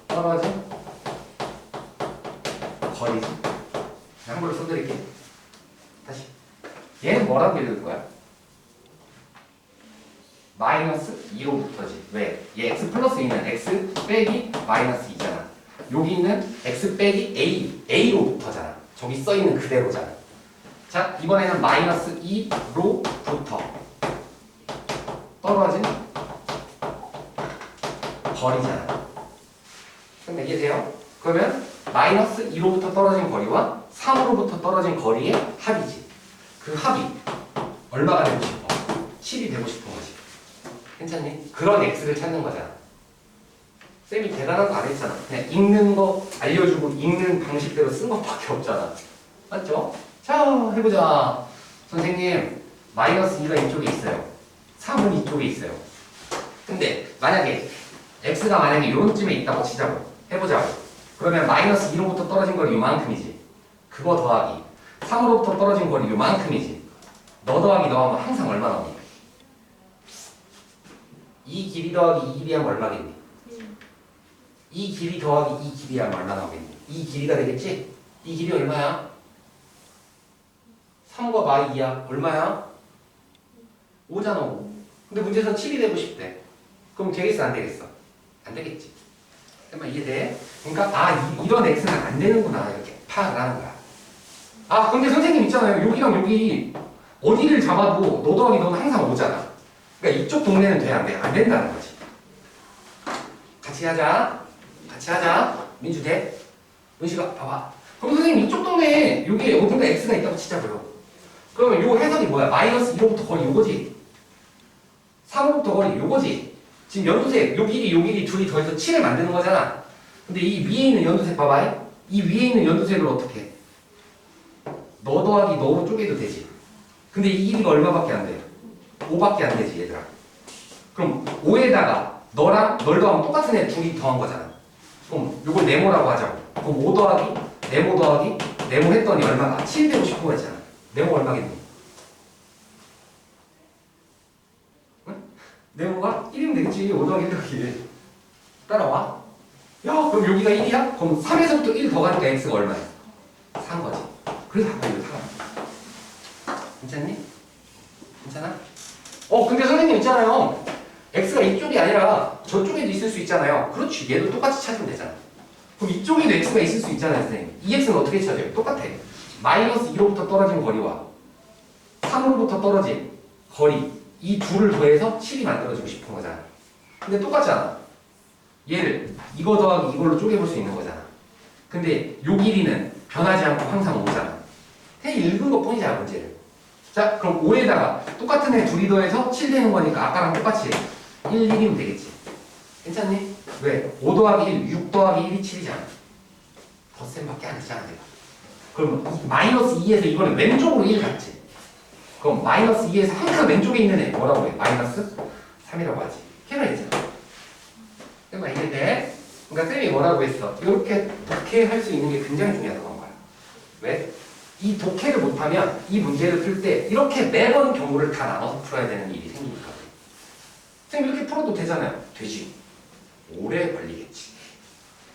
떨어진 거리지. 한글로 써드릴게. 다시. 얘는 뭐라고 읽을 거야? 마이너스 2로부터지. 왜? 얘 x 플러스 2는 x 빼기 마이너스 2잖아. 여기 있는 x 빼기 a로부터잖아. 저기 써있는 그대로잖아. 자, 이번에는 마이너스 2로부터 떨어진 거리잖아. 그럼 이해돼요? 그러면 마이너스 2로부터 떨어진 거리와 3으로부터 떨어진 거리의 합이지. 그 합이 얼마가 되고 싶어? 7이 되고 싶은 거지. 괜찮니? 그런 x를 찾는 거잖아. 쌤이 대단한 거 안 했잖아. 그냥 읽는 거 알려주고 읽는 방식대로 쓴 것밖에 없잖아. 맞죠? 자, 해보자. 선생님, 마이너스 2가 이쪽에 있어요. 3은 이쪽에 있어요. 근데 만약에 x가 만약에 이런 쯤에 있다고 치자고. 해보자고. 그러면 마이너스 2로부터 떨어진 거리 요만큼이지. 그거 더하기 3으로부터 떨어진 거리 요만큼이지. 너 더하기 너 하면 항상 얼마 나오니? 이 길이 더하기 이 길이 하면 얼마겠니? 이 길이 더하기 이 길이 하면 얼마 나오겠니? 이 길이가 되겠지? 이 길이 얼마야? 3과 마이 2야. 얼마야? 5잖아. 5. 근데 문제에서는 7이 되고 싶대. 그럼 되겠어 안 되겠어? 안 되겠지. 잠깐만 이해돼? 그러니까 이런 x는 안 되는구나 이렇게 파악을 하는 거야. 아 근데 선생님 있잖아요. 여기랑 여기 어디를 잡아도 너 더하기 너는 항상 5잖아. 그러니까 이쪽 동네는 돼 안 돼? 안 된다는 거지. 같이 하자. 같이 하자. 민주 돼? 은식아 봐봐. 그럼 선생님 이쪽 동네에 여기 어딘가 x가 있다고 치자고요. 그러면 요 해석이 뭐야? 마이너스 2로부터 거리 요거지. 3으로부터 거리 요거지. 지금 연두색 요 길이 둘이 더해서 7을 만드는 거잖아. 근데 이 위에 있는 연두색 봐봐. 이 위에 있는 연두색을 어떻게 해? 너 더하기 너로 쪼개도 되지. 근데 이 길이가 얼마밖에 안 돼? 5밖에 안 되지 얘들아. 그럼 5에다가 너랑 널 더하면 똑같은 애 둘이 더한 거잖아. 그럼 요걸 네모라고 하자고. 그럼 5 더하기 네모 더하기 네모 했더니 얼마가? 7 되고 싶은 거잖아. 네모 얼마겠니? 네모가 1이면 되겠지. 5 더하기 1 더하기 1. 따라와. 야 그럼 여기가 1이야? 그럼 3에서부터 1 더 가니까 x가 얼마야? 4인 거지. 그래서 아까 이거 4. 괜찮니? 괜찮아? 근데 선생님 있잖아요. x가 이쪽이 아니라 저쪽에도 있을 수 있잖아요. 그렇지. 얘도 똑같이 찾으면 되잖아. 그럼 이쪽에도 x가 있을 수 있잖아요, 선생님. 이 x는 어떻게 찾아요? 똑같아. 마이너스 2로부터 떨어진 거리와 3으로부터 떨어진 거리 이 둘을 더해서 7이 만들어지고 싶은 거잖아. 근데 똑같잖아. 얘를 이거 더하기 이걸로 쪼개볼 수 있는 거잖아. 근데 요 길이는 변하지 않고 항상 5잖아. 그냥 읽은 것 뿐이잖아, 문제를. 자, 그럼 5에다가 똑같은 애 둘이 더해서 7 되는 거니까 아까랑 똑같이 1, 1이면 되겠지. 괜찮니? 왜? 5 더하기 1, 6 더하기 1이 7이잖아. 덧셈밖에 안 되잖아, 내가. 그럼 마이너스 2에서 이거는 왼쪽으로 1 갔지. 그럼 마이너스 2에서 항상 왼쪽에 있는 애 뭐라고 해? 마이너스 3이라고 하지. 걔가 있잖아. 쌤아 이해돼? 그러니까 쌤이 뭐라고 했어? 이렇게 독해할 수 있는 게 굉장히 중요하다고 한 거야. 왜? 이 독해를 못하면 이 문제를 풀 때 이렇게 매번 경우를 다 나눠서 풀어야 되는 일이 생기니까. 쌤 이렇게 풀어도 되잖아요. 되지. 오래 걸리겠지.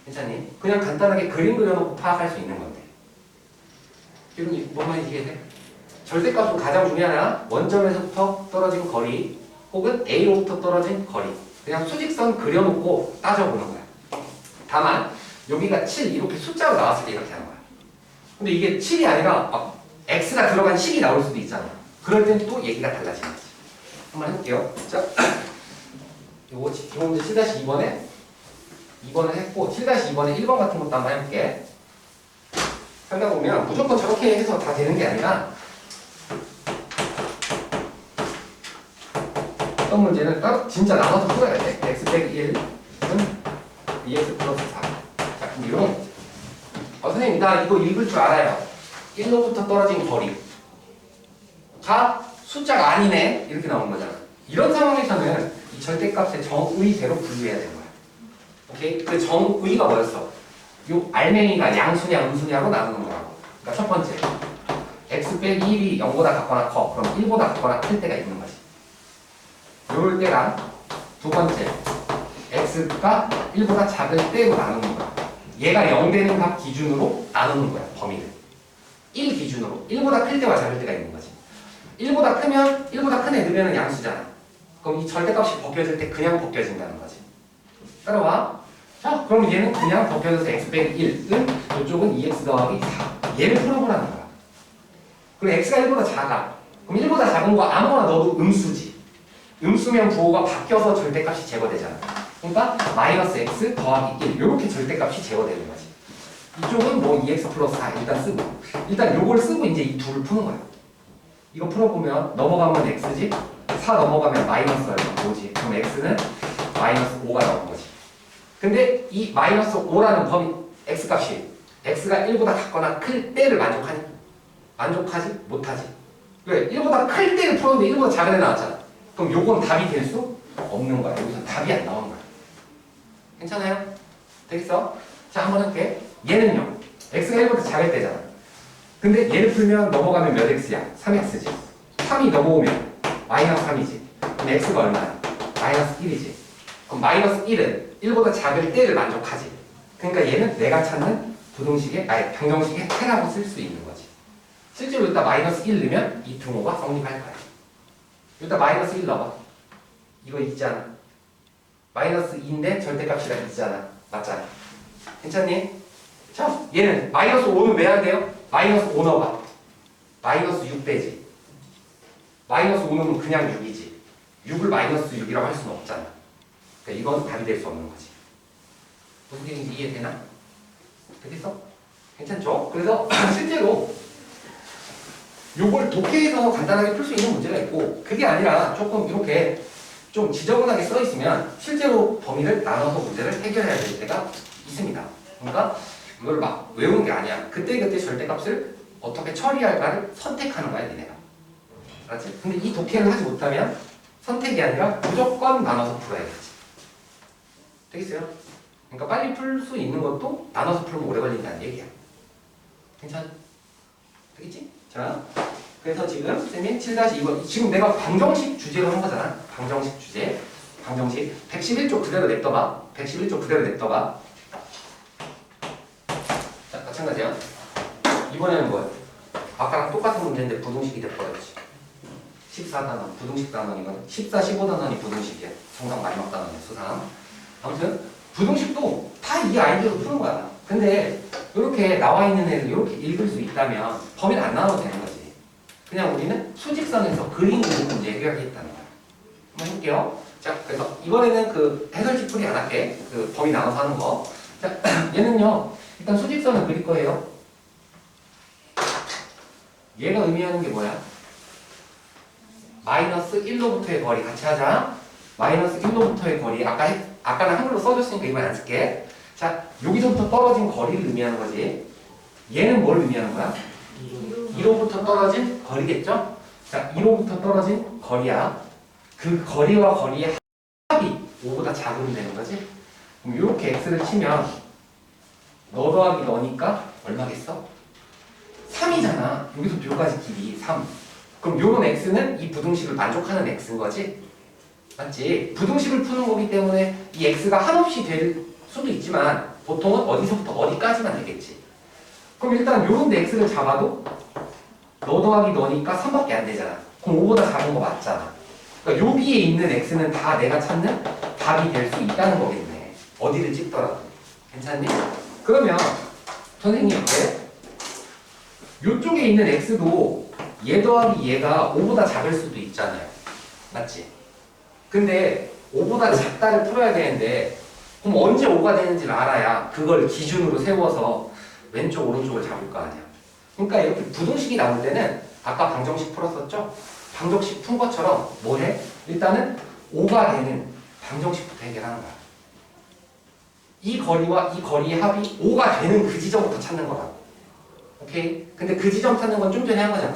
괜찮니? 그냥 간단하게 그림 그려놓고 파악할 수 있는 건데. 이런 뭔 말인지 이해돼? 절대값은 가장 중요한 하나 원점에서부터 떨어진 거리 혹은 A로부터 떨어진 거리. 그냥 수직선 그려놓고 따져보는 거야. 다만 여기가 7 이렇게 숫자로 나왔을 때 이렇게 하는 거야. 근데 이게 7이 아니라 막 X가 들어간 식이 나올 수도 있잖아. 그럴 땐 또 얘기가 달라지는 거지. 한번 해볼게요. 자, 요거 기본 문제 7-2번에 2번을 했고 7-2번에 1번 같은 것도 한번 해볼게. 하다 보면 무조건 저렇게 해서 다 되는 게 아니라 어떤 문제는 따로 진짜 나눠서 풀어야 돼. x 빼기 1은 2x 플러스 4. 자, 그럼 이런 문제. 선생님 나 이거 읽을 줄 알아요. 1로부터 떨어진 거리가 숫자가 아니네 이렇게 나오는 거잖아. 이런 상황에서는 이 절대값의 정의대로 분류해야 되는 거야. 오케이? 그 정의가 뭐였어? 요 알맹이가 양수냐 음수냐로 나누는 거라고. 그러니까 첫 번째 x 빼기 1이 0보다 같거나 커. 그럼 1보다 같거나 클 때가 있는 거지. 요럴 때랑 두 번째 x가 1보다 작을 때로 나누는 거야. 얘가 0 되는 값 기준으로 나누는 거야, 범위를. 1 기준으로. 1보다 클 때와 작을 때가 있는 거지. 1보다 크면, 1보다 큰 애들은 양수잖아. 그럼 이 절대값이 벗겨질 때 그냥 벗겨진다는 거지. 따라와. 자, 그럼 얘는 그냥 벗겨져서 x 빼기 1은 이쪽은 2x 더하기 4. 얘를 풀어보라는 거야. 그럼 x가 1보다 작아. 그럼 1보다 작은 거 아무거나 넣어도 음수지. 음수면 부호가 바뀌어서 절대값이 제거되잖아. 그러니까 마이너스 x 더하기 1 이렇게 절대값이 제거되는 거지. 이쪽은 뭐 2x 플러스 4 일단 쓰고 일단 요걸 쓰고 이제 이 둘을 푸는 거야. 이거 풀어보면 넘어가면 x지 4 넘어가면 마이너스 5지. 그럼 x는 마이너스 5가 나오는 거지. 근데 이 마이너스 5라는 범위 x값이 x가 1보다 작거나 클 때를 만족하니? 만족하지? 못하지? 왜? 1보다 클 때를 풀었는데 1보다 작은 애 나왔잖아. 그럼 요건 답이 될 수 없는 거야. 여기서 답이 안 나오는 거야. 괜찮아요? 되겠어? 자, 한번 할게. 얘는요. x가 1보다 작을 때잖아. 근데 얘를 풀면 넘어가면 몇 x야? 3x지. 3이 넘어오면 마이너스 3이지. 그럼 x가 얼마야? 마이너스 1이지. 그럼 마이너스 1은 1보다 작을 때를 만족하지. 그러니까 얘는 내가 찾는 부등식의, 아니 방정식의 해라고 쓸 수 있는 거지. 실제로 여기다 마이너스 1 넣으면 이 등호가 성립할 거야. 여기다 마이너스 1 넣어봐. 이거 있잖아. 마이너스 2인데 절대값이라 있잖아. 맞잖아. 괜찮니? 자, 얘는 마이너스 5는 왜 안 돼요? 마이너스 5 넣어봐. 마이너스 6 빼지. 마이너스 5 넣으면 그냥 6이지. 6을 마이너스 6이라고 할 수는 없잖아. 그러니까 이건 답이 될 수 없는 거지. 무슨 얘기인지 이해되나? 되겠어? 괜찮죠? 그래서 실제로 요걸 독해에서 간단하게 풀 수 있는 문제가 있고 그게 아니라 조금 이렇게 좀 지저분하게 써 있으면 실제로 범위를 나눠서 문제를 해결해야 될 때가 있습니다. 그러니까 이걸 막 외우는 게 아니야. 그때그때 절대값을 어떻게 처리할까를 선택하는 거야, 니네가. 알았지? 근데 이 독해를 하지 못하면 선택이 아니라 무조건 나눠서 풀어야겠지. 되겠어요? 그러니까 빨리 풀 수 있는 것도 나눠서 풀면 오래 걸린다는 얘기야. 괜찮아? 되겠지? 자, 그래서 지금 쌤이 7-2번 지금 내가 방정식 주제로 한 거잖아. 방정식 주제. 방정식 111쪽 그대로 냅둬봐. 111쪽 그대로 냅둬봐. 자, 마찬가지야. 이번에는 뭐야? 아까랑 똑같은 문제인데 부등식이 돼버렸지. 14단원, 부등식 단원이거든. 14, 15단원이 부등식이야. 정상 마지막 단원이야, 수상. 아무튼 부등식도 다 이 아이디어로 푸는 거야. 근데 이렇게 나와 있는 애를 이렇게 읽을 수 있다면 범위를 안 나눠도 되는 거지. 그냥 우리는 수직선에서 그림 그리는 문제 해결하겠다는 거야. 한번 해볼게요. 자, 그래서 이번에는 그 해설식 풀이 안 할게. 그 범위 나눠서 하는 거. 자, 얘는요. 일단 수직선을 그릴 거예요. 얘가 의미하는 게 뭐야? 마이너스 1로부터의 거리 같이 하자. 마이너스 1로부터의 거리. 아까는 한글로 써줬으니까 이번에 안 쓸게. 자, 여기서부터 떨어진 거리를 의미하는 거지. 얘는 뭘 의미하는 거야? 2로부터 떨어진 거리겠죠? 자, 2로부터 떨어진 거리야. 그 거리와 거리의 합이 5보다 작으면 되는 거지? 그럼 이렇게 x를 치면 너 더하기 너니까 얼마겠어? 3이잖아. 여기서부터 여기까지 길이 3. 그럼 요런 x는 이 부등식을 만족하는 x인 거지? 맞지? 부등식을 푸는 거기 때문에 이 x가 한없이 될 수도 있지만 보통은 어디서부터 어디까지만 되겠지. 그럼 일단 요런 데 x를 잡아도 너 더하기 너니까 3밖에 안 되잖아. 그럼 5보다 작은 거 맞잖아. 그러니까 여기에 있는 x는 다 내가 찾는 답이 될 수 있다는 거겠네. 어디를 찍더라도. 괜찮니? 그러면 선생님 이제 요쪽에 있는 x도 얘 더하기 얘가 5보다 작을 수도 있잖아요. 맞지? 근데 5보다 작다를 풀어야 되는데 그럼 언제 5가 되는지를 알아야 그걸 기준으로 세워서 왼쪽 오른쪽을 잡을 거 아니야. 그러니까 이렇게 부등식이 나올 때는 아까 방정식 풀었었죠? 방정식 푼 것처럼 뭐 해? 일단은 5가 되는 방정식부터 해결하는 거야. 이 거리와 이 거리의 합이 5가 되는 그 지점부터 찾는 거라고. 오케이? 근데 그 지점 찾는 건 좀 전에 한 거잖아.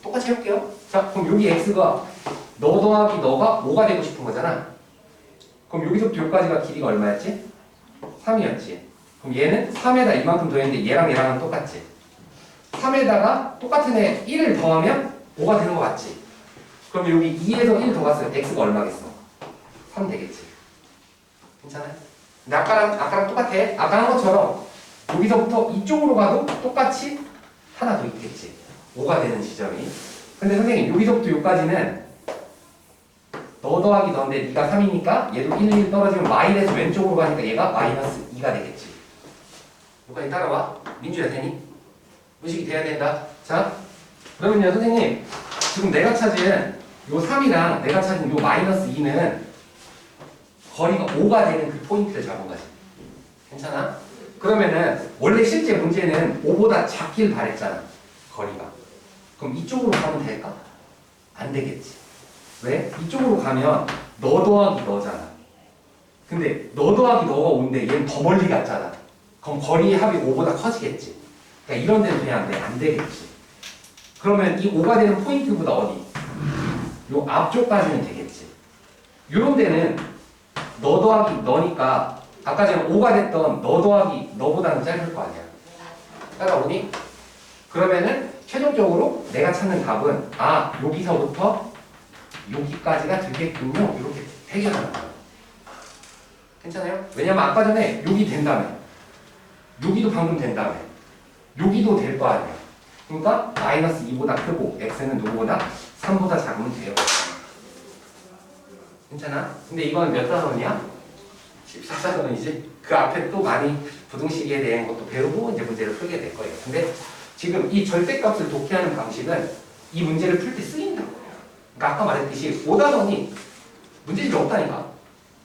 똑같이 해볼게요. 자, 그럼 여기 x가 너 더하기 너가 5가 되고 싶은 거잖아. 그럼 여기서부터 여기까지가 길이가 얼마였지? 3이었지. 그럼 얘는 3에다 이만큼 더했는데 얘랑 얘랑은 똑같지. 3에다가 똑같은 애 1을 더하면 5가 되는 거 맞지? 그럼 여기 2에서 1 더갔어요. x가 얼마겠어? 3 되겠지. 괜찮아요? 근데 아까랑 똑같아. 아까 한 것처럼 여기서부터 이쪽으로 가도 똑같이 하나 더 있겠지. 5가 되는 지점이. 근데 선생님 여기서부터 여기까지는 너 더하기 너인데 네가 3이니까 얘도 1, 1 떨어지면 마이너스 왼쪽으로 가니까 얘가 마이너스 2가 되겠지. 여기까지 따라와. 민주야 되니? 의식이 돼야 된다. 자, 그러면요 선생님 지금 내가 찾은 요 3이랑 내가 찾은 요 마이너스 2는 거리가 5가 되는 그 포인트를 잡은 거지. 괜찮아? 그러면은 원래 실제 문제는 5보다 작길 바랬잖아. 거리가. 그럼 이쪽으로 가면 될까? 안 되겠지. 왜? 이쪽으로 가면 너 더하기 너잖아. 근데 너 더하기 너가 5인데 얘는 더 멀리 갔잖아. 그럼 거리의 합이 5보다 커지겠지. 그러니까 이런 데는 그냥 안 돼. 안 되겠지. 그러면 이 5가 되는 포인트보다 어디? 요 앞쪽까지는 되겠지. 요런 데는 너 더하기 너니까 아까 전에 5가 됐던 너 더하기 너보다는 짧을 거 아니야. 따라오니? 그러면은 최종적으로 내가 찾는 답은 여기서부터 여기까지가 되겠군요. 이렇게 해결하는 거야. 괜찮아요? 왜냐면 아까 전에 여기 된다며. 여기도 방금 된다며. 여기도 될 거 아니야. 그러니까 마이너스 2보다 크고 x는 누구보다 3보다 작으면 돼요. 괜찮아? 근데 이건 몇 단원이야? 14단원이지? 그 앞에 또 많이 부등식에 대한 것도 배우고 이제 문제를 풀게 될 거예요. 근데 지금 이 절대값을 독해하는 방식은 이 문제를 풀 때 쓰인다고 해요. 그러니까 아까 말했듯이 5단원이 문제집이 없다니까.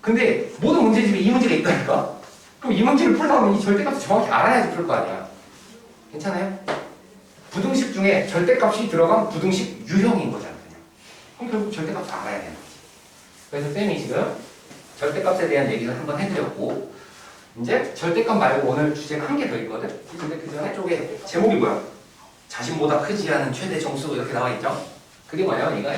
근데 모든 문제집에 이 문제가 있다니까. 그럼 이 문제를 풀려면 이 절대값을 정확히 알아야지 풀 거 아니야. 괜찮아요? 부등식 중에 절대값이 들어간 부등식 유형인 거잖아. 그냥. 그럼 결국 절대값을 알아야 되는 거지. 그래서 쌤이 지금 절대값에 대한 얘기를 한번 해드렸고 이제 절대값 말고 오늘 주제가 한 개 더 있거든. 근데 그 전에 쪽에 제목이 뭐야? 자신보다 크지 않은 최대 정수 이렇게 나와 있죠? 그게 뭐냐? 이거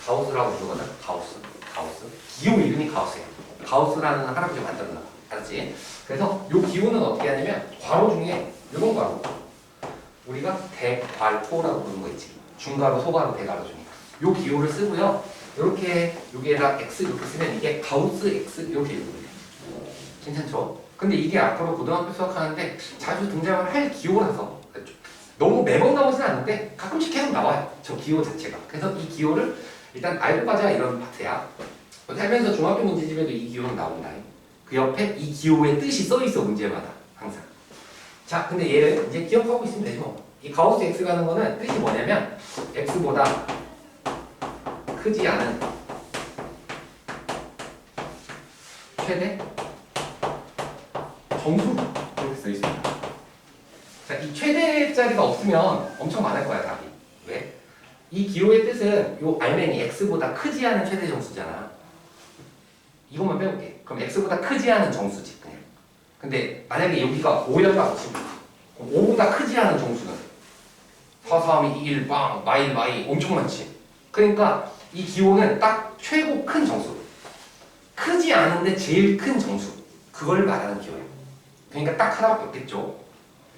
가우스라고 부르거든. 가우스. 기호 이름이 가우스야. 가우스라는 할아버지가 만들었나 봐. 알았지? 그래서 요 기호는 어떻게 하냐면 괄호 중에 요런 괄호 우리가 대괄호라고 부르는 거 있지. 중괄호, 소괄호, 대괄호 중에 요 기호를 쓰고요. 이렇게 여기에다 x 이렇게 쓰면 이게 가우스 x 이렇게 읽으면 돼. 괜찮죠? 근데 이게 앞으로 고등학교 수학하는데 자주 등장을 할 기호라서 너무 매번 나오진 않는데 가끔씩 계속 나와요. 저 기호 자체가. 그래서 이 기호를 일단 알고 가자 이런 파트야. 살면서 중학교 문제집에도 이 기호는 나온다. 그 옆에 이 기호의 뜻이 써있어 문제마다 항상. 자, 근데 얘를 이제 기억하고 있으면 되죠. 이 가우스 x라는 거는 뜻이 뭐냐면 x보다 크지 않은 최대 정수 이렇게 써 있습니다. 자, 이 최대짜리가 없으면 엄청 많을 거야 답이. 왜? 이 기호의 뜻은 요 알맹이 x보다 크지 않은 최대 정수잖아. 이것만 빼볼게. 그럼 x보다 크지 않은 정수지 그냥. 근데 만약에 여기가 5였다고 치면 5보다 크지 않은 정수는 4, 3, 2, 1, 빵, 마이 엄청 많지. 그러니까 이 기호는 딱 최고 큰 정수. 크지 않은데 제일 큰 정수. 그걸 말하는 기호예요. 그러니까 딱 하나밖에 없겠죠.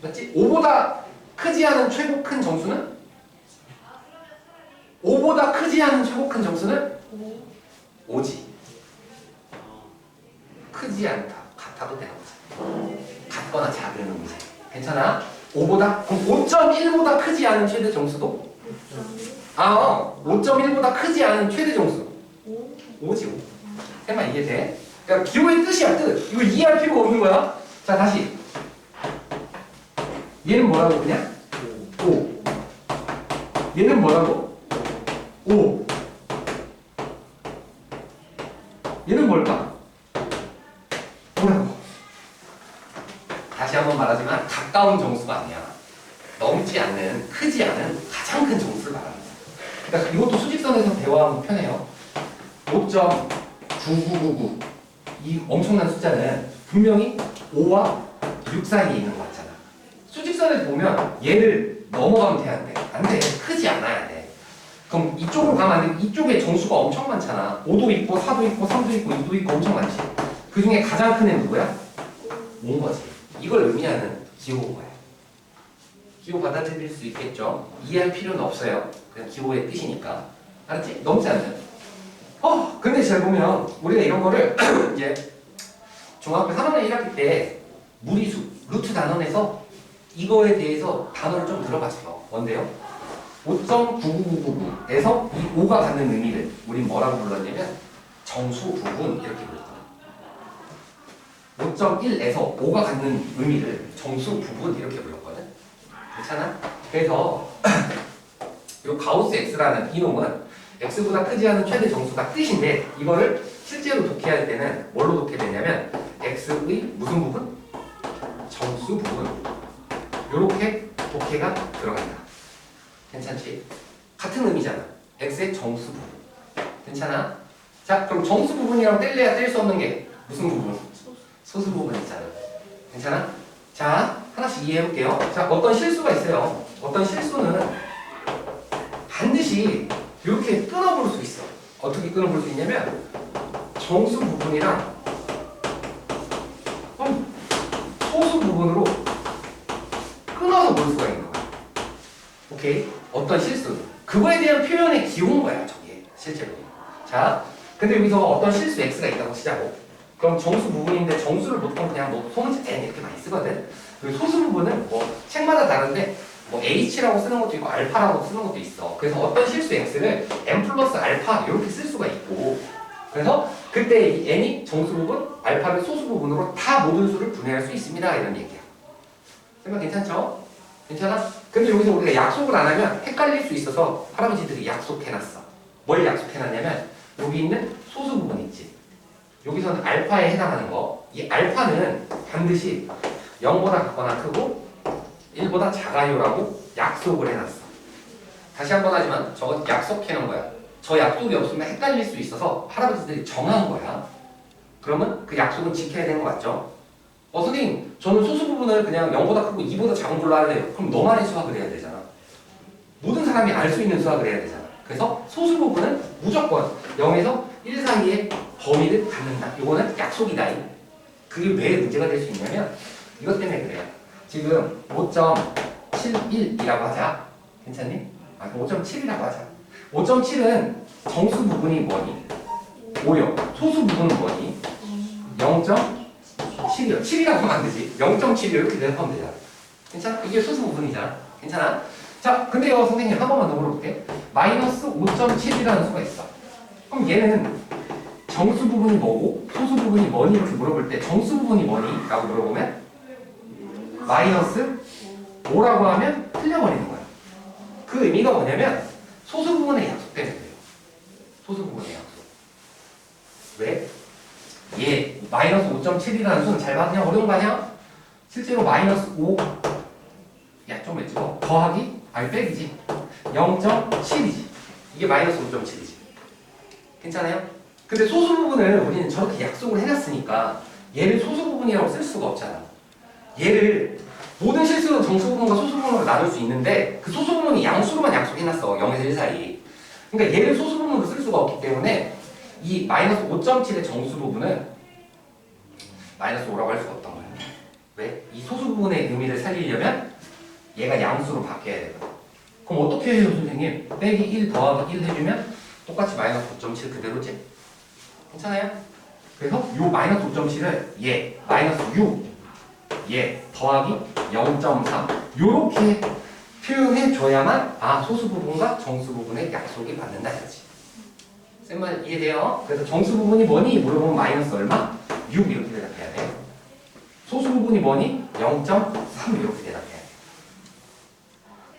맞지? 5보다 크지 않은 최고 큰 정수는? 5보다 크지 않은 최고 큰 정수는? 5지. 크지 않다. 같아도 되는 거지. 같거나 작은 문제. 괜찮아? 5보다? 그럼 5.1보다 크지 않은 최대 정수도? 5.1보다 크지 않은 최대 정수. 5지 5. 생각 이해돼? 그러니까 기호의 뜻이야 뜻. 이거 이해할 필요가 없는 거야. 자 다시. 얘는 뭐라고 그냥? 5. 얘는 뭐라고? 5. 얘는 뭘까? 뭐라고? 다시 한번 말하지만 가까운 정수가 아니야. 넘지 않는, 크지 않은 가장 큰 정수를 말하는 거야. 그러니까 이것도 수직선에서 대화하면 편해요. 5.9999 이 엄청난 숫자는 분명히 5와 6 사이에 있는 거 같잖아. 수직선에서 보면 얘를 넘어가면 돼, 안 돼? 안 돼. 크지 않아야 돼. 그럼 이쪽으로 가면 안 돼. 이쪽에 정수가 엄청 많잖아. 5도 있고 4도 있고 3도 있고 2도 있고 엄청 많지. 그 중에 가장 큰 애는 누구야? 5인 거지. 이걸 의미하는 기호인 거야. 기호 받아들일 수 있겠죠? 이해할 필요는 없어요. 그냥 기호의 뜻이니까. 알았지? 넘지 않는. 근데 잘 보면 우리가 이런 거를 이제 중학교 3학년 1학기 때 무리수, 루트 단원에서 이거에 대해서 단어를 좀 들어봤어요. 뭔데요? 5.99999에서 이 5가 갖는 의미를 우린 뭐라고 불렀냐면 정수 부분 이렇게 불렀거든. 5.1에서 5가 갖는 의미를 정수 부분 이렇게 불렀거든. 괜찮아? 그래서 이 가우스 x라는 이놈은 x보다 크지 않은 최대 정수가 뜻인데 이거를 실제로 독해할 때는 뭘로 독해되냐면 x의 무슨 부분? 정수 부분. 요렇게 독해가 들어간다. 괜찮지? 같은 의미잖아. x의 정수 부분. 괜찮아? 자, 그럼 정수 부분이랑 뗄래야 뗄 수 없는 게 무슨 부분? 소수 부분 있잖아. 괜찮아? 자, 하나씩 이해해볼게요. 자, 어떤 실수가 있어요. 어떤 실수는 반드시 이렇게 끊어볼 수 있어. 어떻게 끊어볼 수 있냐면 정수 부분이랑 소수 부분으로 끊어서 볼 수가 있는 거야. 오케이? 어떤 실수. 그거에 대한 표현의 기호인 거야, 저게. 실제로. 자, 근데 여기서 어떤 실수 x가 있다고 치자고. 그럼 정수 부분인데 정수를 보통 그냥 뭐 소문자 n 이렇게 많이 쓰거든. 그리고 소수 부분은 뭐 책마다 다른데 뭐 h라고 쓰는 것도 있고 알파라고 쓰는 것도 있어. 그래서 어떤 실수 x를 n 플러스 알파 이렇게 쓸 수가 있고. 그래서 그때 이 n이 정수 부분, 알파를 소수 부분으로 다 모든 수를 분해할 수 있습니다. 이런 얘기야. 생각 괜찮죠? 괜찮아? 근데 여기서 우리가 약속을 안 하면 헷갈릴 수 있어서 할아버지들이 약속해놨어. 뭘 약속해놨냐면 여기 있는 소수 부분 있지. 여기서는 알파에 해당하는 거. 이 알파는 반드시 0보다 같거나 크고 1보다 작아요라고 약속을 해놨어. 다시 한번 하지만 저건 약속해놓은 거야. 저 약속이 없으면 헷갈릴 수 있어서 할아버지들이 정한 거야. 그러면 그 약속은 지켜야 되는 거 맞죠? 선생님, 저는 소수 부분을 그냥 0보다 크고 2보다 작은 걸로 할래요. 그럼 너만의 수학을 해야 되잖아. 모든 사람이 알 수 있는 수학을 해야 되잖아. 그래서 소수 부분은 무조건 0에서 1 사이의 범위를 갖는다. 이거는 약속이다. 그게 왜 문제가 될 수 있냐면 이것 때문에 그래요. 지금 5.71이라고 하자. 괜찮니? 5.7이라고 하자. 5.7은 정수 부분이 뭐니? 5요. 소수 부분은 뭐니? 0.7이요. 7이라고 하면 안 되지. 0.7이요. 이렇게 대답하면 되잖아. 괜찮아? 이게 소수 부분이잖아. 괜찮아? 자, 근데요, 선생님 한 번만 더 물어볼게. 마이너스 5.7이라는 수가 있어. 그럼 얘는 정수 부분이 뭐고 소수 부분이 뭐니? 이렇게 물어볼 때 정수 부분이 뭐니? 라고 물어보면 마이너스 5라고 하면 틀려버리는 거야. 그 의미가 뭐냐면 소수 부분의 약속 때문에 그래요. 소수 부분의 약속. 왜? 얘 마이너스 5.7이라는 수는 잘 봐. 그냥 어려운 거 아니야? 실제로 마이너스 5 좀 왜 찍어? 더하기 빼기지. 0.7이지. 이게 마이너스 5.7이지. 괜찮아요? 근데 소수 부분을 우리는 저렇게 약속을 해놨으니까 얘를 소수 부분이라고 쓸 수가 없잖아. 얘를 모든 실수는 정수 부분과 소수 부분으로 나눌 수 있는데 그 소수 부분이 양수로만 약속해놨어. 0에서 1 사이. 그러니까 얘를 소수 부분으로 쓸 수가 없기 때문에 이 마이너스 5.7의 정수 부분은 마이너스 5라고 할 수가 없던 거야. 왜? 이 소수 부분의 의미를 살리려면 얘가 양수로 바뀌어야 되거든. 그럼 어떻게 해요, 선생님? 빼기 1 더하기 1 해주면 똑같이 마이너스 5.7 그대로지? 괜찮아요? 그래서 요 마이너스 5.7을 얘 마이너스 6 얘 더하기 0.3 요렇게 표현해줘야만 소수 부분과 정수 부분의 약속이 받는다 이거지. 쌤만 이해돼요? 그래서 정수 부분이 뭐니? 물어보면 마이너스 얼마? 6 이렇게 대답해야 돼. 소수 부분이 뭐니? 0.3 이렇게 대답해야 돼.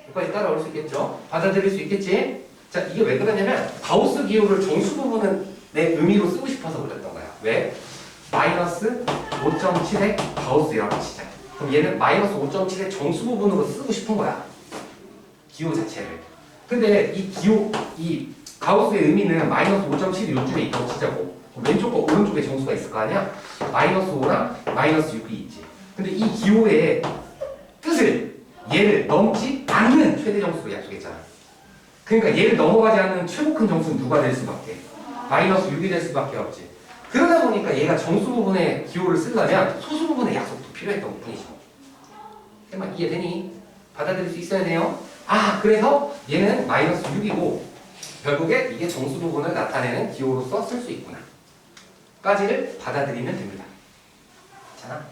여기까지 따라올 수 있겠죠? 받아들일 수 있겠지? 자, 이게 왜 그러냐면 가우스 기호를 정수 부분은 내 의미로 쓰고 싶어서 그랬던 거야. 왜? 마이너스 5.7의 가우스라고 치자. 그럼 얘는 마이너스 5.7의 정수 부분으로 쓰고 싶은 거야. 기호 자체를. 근데 이 기호, 이 가우스의 의미는 마이너스 5.7이 이쪽에 있다고 치자고. 왼쪽과 오른쪽에 정수가 있을 거 아니야? 마이너스 5랑 마이너스 6이 있지. 근데 이 기호의 뜻을 얘를 넘지 않는 최대 정수로 약속했잖아. 그러니까 얘를 넘어가지 않는 최고 큰 정수는 누가 될 수밖에? 마이너스 6이 될 수밖에 없지. 그러다 보니까 얘가 정수 부분의 기호를 쓰려면 소수 부분의 약속도 필요했던 뿐이죠. 설마 이해되니? 받아들일 수 있어야 돼요. 그래서 얘는 마이너스 6이고 결국에 이게 정수 부분을 나타내는 기호로서 쓸 수 있구나 까지를 받아들이면 됩니다. 괜찮아?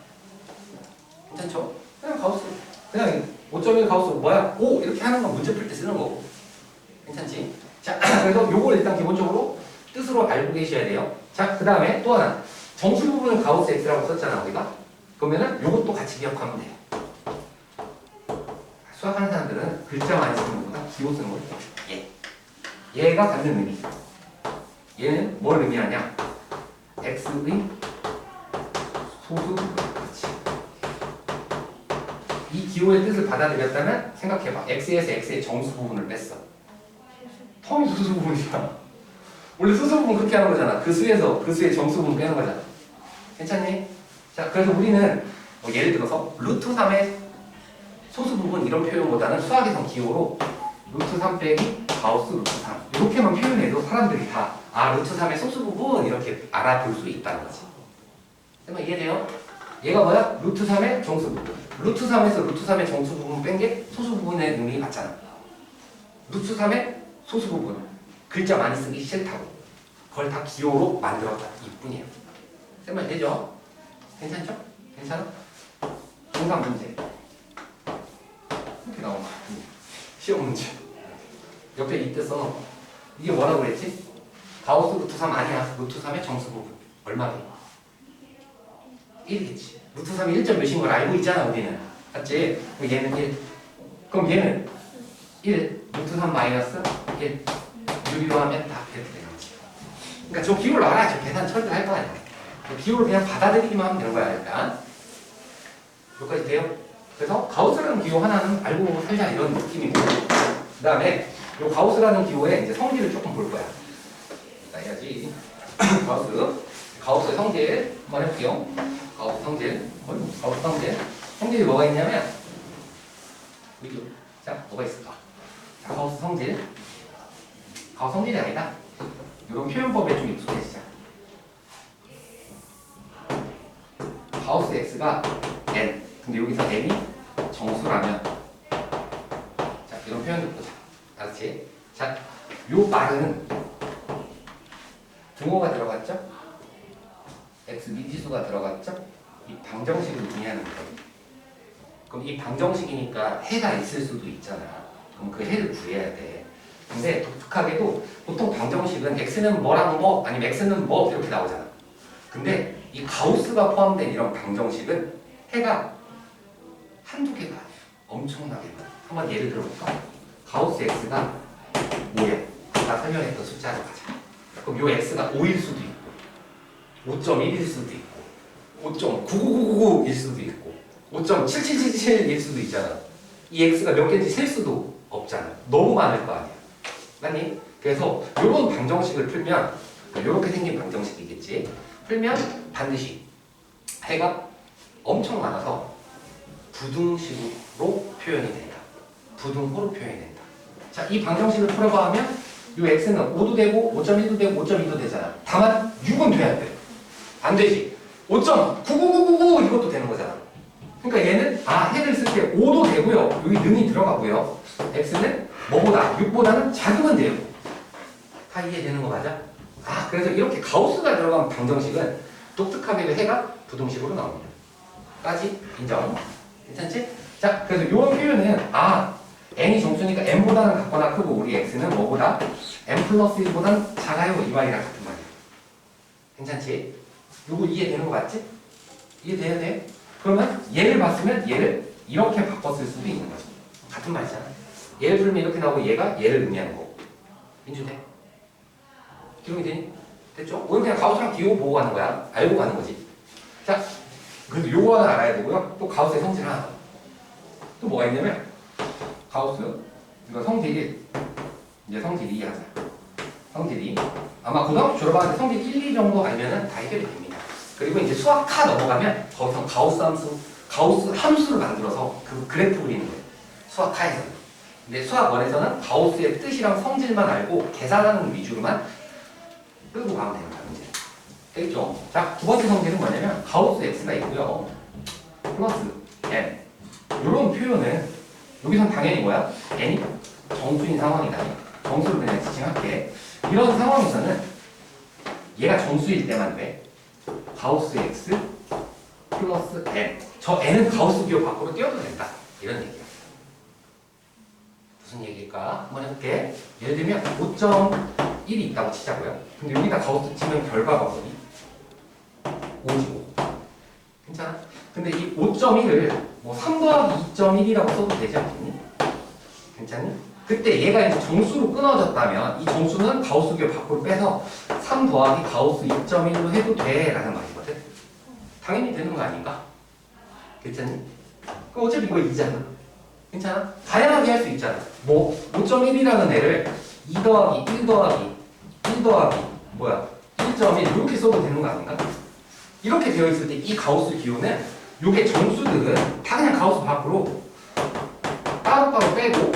괜찮죠? 그냥 가우스 그냥 5.1 가우스 뭐야? 5 이렇게 하는 건 문제 풀 때 쓰는 거고 괜찮지? 자 그래서 요걸 일단 기본적으로 뜻으로 알고 계셔야 돼요. 자 그 다음에 또 하나 정수 부분을 가우스 X라고 썼잖아 우리가. 그러면은 요것도 같이 기억하면 돼요. 수학하는 사람들은 글자 많이 쓰는 것보다 기호 쓰는 걸 예. 얘가 갖는 의미 얘는 뭘 의미하냐 X의 소수 부분 그렇지. 이 기호의 뜻을 받아들였다면 생각해봐 X에서 X의 정수 부분을 뺐어 텀이 소수 부분이야. 원래 소수 부분 그렇게 하는 거잖아. 그 수에서 그 수의 정수 부분 빼는 거잖아. 괜찮니? 자 그래서 우리는 뭐 예를 들어서 루트 3의 소수 부분 이런 표현보다는 수학에선 기호로 루트 3 빼기 가우스 루트 3 이렇게만 표현해도 사람들이 다 아 루트 3의 소수 부분 이렇게 알아볼 수 있다는 거지. 그러면 이해돼요? 얘가 뭐야? 루트 3의 정수 부분. 루트 3에서 루트 3의 정수 부분 뺀 게 소수 부분의 의미 맞잖아. 루트 3의 소수 부분 글자 많이 쓰기 싫다고 그걸 다 기호로 만들었다 이뿐이에요. 쌤말 되죠? 괜찮죠? 괜찮아? 중간 문제 이렇게 나온 거 시험 문제 옆에 이때 써놓은 이게 뭐라고 그랬지? 가우스 루트 3 아니야. 루트 3의 정수 부분 얼마게? 1이겠지. 루트 3이 1점 몇인 걸 알고 있잖아 우리는. 맞지? 그럼 얘는 1 그럼 얘는 1 루트 3 마이너스 1 유리로 하면 다 이렇게 되는 거지. 그러니까 저 기호를 알아야 저 계산 철저히 할 거 아니야. 기호를 그냥 받아들이기만 하면 되는 거야 일단. 여기까지 돼요? 그래서 가우스라는 기호 하나는 알고 살자 이런 느낌이고 그 다음에 이 가우스라는 기호의 이제 성질을 조금 볼 거야. 자 해야지. 가우스의 성질 한번 해볼게요. 가우스 성질 성질이 뭐가 있냐면 자 뭐가 있을까? 자 가우스 성질이 아니다. 이런 표현법에 좀 익숙해지자. 가우스 X가 n 근데 여기서 n이 정수라면 자 이런 표현도 보자. 알았지? 자 요 말은 등호가 들어갔죠? x 미지수가 들어갔죠? 이 방정식을 의미하는 거예요. 그럼 이 방정식이니까 해가 있을 수도 있잖아. 그럼 그 해를 구해야 돼. 근데 독특하게도 보통 방정식은 x는 뭐랑 뭐 아니면 x는 뭐 이렇게 나오잖아. 근데 이 가우스가 포함된 이런 방정식은 해가 한두 개가 아니야. 엄청나게 많아. 한번 예를 들어볼까? 가우스 x가 5야. 아까 설명했던 숫자로 가자. 그럼 요 x가 5일 수도 있고 5.1일 수도 있고 5.99999일 수도 있고 5.7777일 수도 있잖아. 이 x가 몇 개인지 셀 수도 없잖아. 너무 많을 거 아니야. 맞니? 그래서 이런 방정식을 풀면 이렇게 생긴 방정식이겠지. 풀면 반드시 해가 엄청 많아서 부등식으로 표현이 된다. 부등호로 표현이 된다. 자, 이 방정식을 풀어봐 하면 이 x는 5도 되고 5.1도 되고 5.2도 되잖아. 다만 6은 돼야 돼. 안 되지. 5.99999 이것도 되는 거잖아. 그러니까 얘는 해를 쓸 때 5도 되고요. 여기 능이 들어가고요. x는 뭐보다 6보다는 작으면 돼요. 다 이해되는 거 맞아? 그래서 이렇게 가우스가 들어간 방정식은 독특하게 해가 부등식으로 나옵니다. 까지 인정. 괜찮지? 자, 그래서 이런 표현은 n이 정수니까 n보다는 같거나 크고 우리 x는 뭐보다 n 플러스 1보다는 작아요 이 말이랑 같은 말이야. 괜찮지? 요거 이해되는 거 맞지? 이해돼야 돼? 그러면 얘를 봤으면 얘를 이렇게 바꿨을 수도 있는 거지. 같은 말이잖아. 얘를 풀면 이렇게 나오고 얘가 얘를 의미하는 거고. 민주돼? 기록이 되니? 됐죠? 오늘 그냥 가우스랑 기호 보고 가는 거야. 알고 가는 거지. 자, 그래도 요거 하나 알아야 되고요. 또 가우스의 성질 하나. 또 뭐가 있냐면 가우스 이거 성질 1 이제 성질 2 하자. 성질 2 아마 고등학교 졸업하는데 성질 1, 2 정도 알면은 다 해결이 됩니다. 그리고 이제 수학과 넘어가면 거기서 가우스 함수를 만들어서 그 그래프 그리는 거예요. 수학과에서는. 근데 수학원에서는 가우스의 뜻이랑 성질만 알고 계산하는 위주로만 끌고 가면 되는 거야, 문제. 되겠죠? 자, 두 번째 성질은 뭐냐면 가우스 x가 있고요. 플러스 n. 이런 표현은 여기선 당연히 뭐야? n이 정수인 상황이다. 정수를 그냥 지칭할게. 이런 상황에서는 얘가 정수일 때만 돼. 가우스 x 플러스 n. 저 n은 가우스 기호 밖으로 띄워도 된다. 이런 얘기야. 무슨 얘기일까? 한번 해볼게. 예를 들면 5.1이 있다고 치자고요. 근데 여기다 가우스 치면 결과가 뭐니? 5지 5. 괜찮아? 근데 이 5.1을 뭐 3 더하기 2.1이라고 써도 되지 않겠니? 괜찮니? 그때 얘가 이제 정수로 끊어졌다면 이 정수는 가우스 기호 밖으로 빼서 3 더하기 가우스 2.1로 해도 돼 라는 말이거든. 당연히 되는 거 아닌가? 괜찮니? 그럼 어차피 이거 2잖아. 괜찮아? 다양하게 할 수 있잖아. 뭐 5.1이라는 애를 2 더하기 1 더하기 1 더하기 뭐야 1.1 이렇게 써도 되는 거 아닌가? 이렇게 되어 있을 때 이 가우스 기호는 요게 정수들은 다 그냥 가우스 밖으로 따로따로 빼고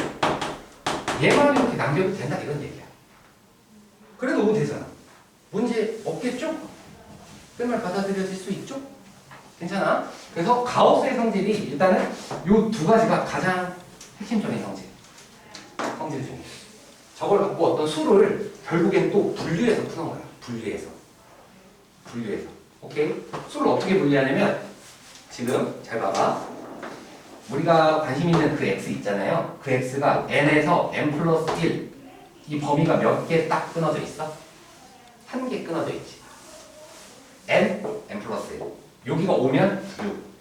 얘만 이렇게 남겨도 된다 이런 얘기야. 그래도 되잖아. 문제 없겠죠? 끝말 받아들여질 수 있죠? 괜찮아? 그래서 가우스의 성질이 일단은 요 두 가지가 가장 핵심적인 성질 중에 저걸 갖고 어떤 수를 결국엔 또 분류해서 푸는 거야. 분류해서 오케이? 수를 어떻게 분류하냐면 지금 잘 봐봐. 우리가 관심 있는 그 x 있잖아요. 그 x가 n에서 n 플러스 1 이 범위가 몇 개 딱 끊어져 있어? 한 개 끊어져 있지. n 플러스 1 여기가 5면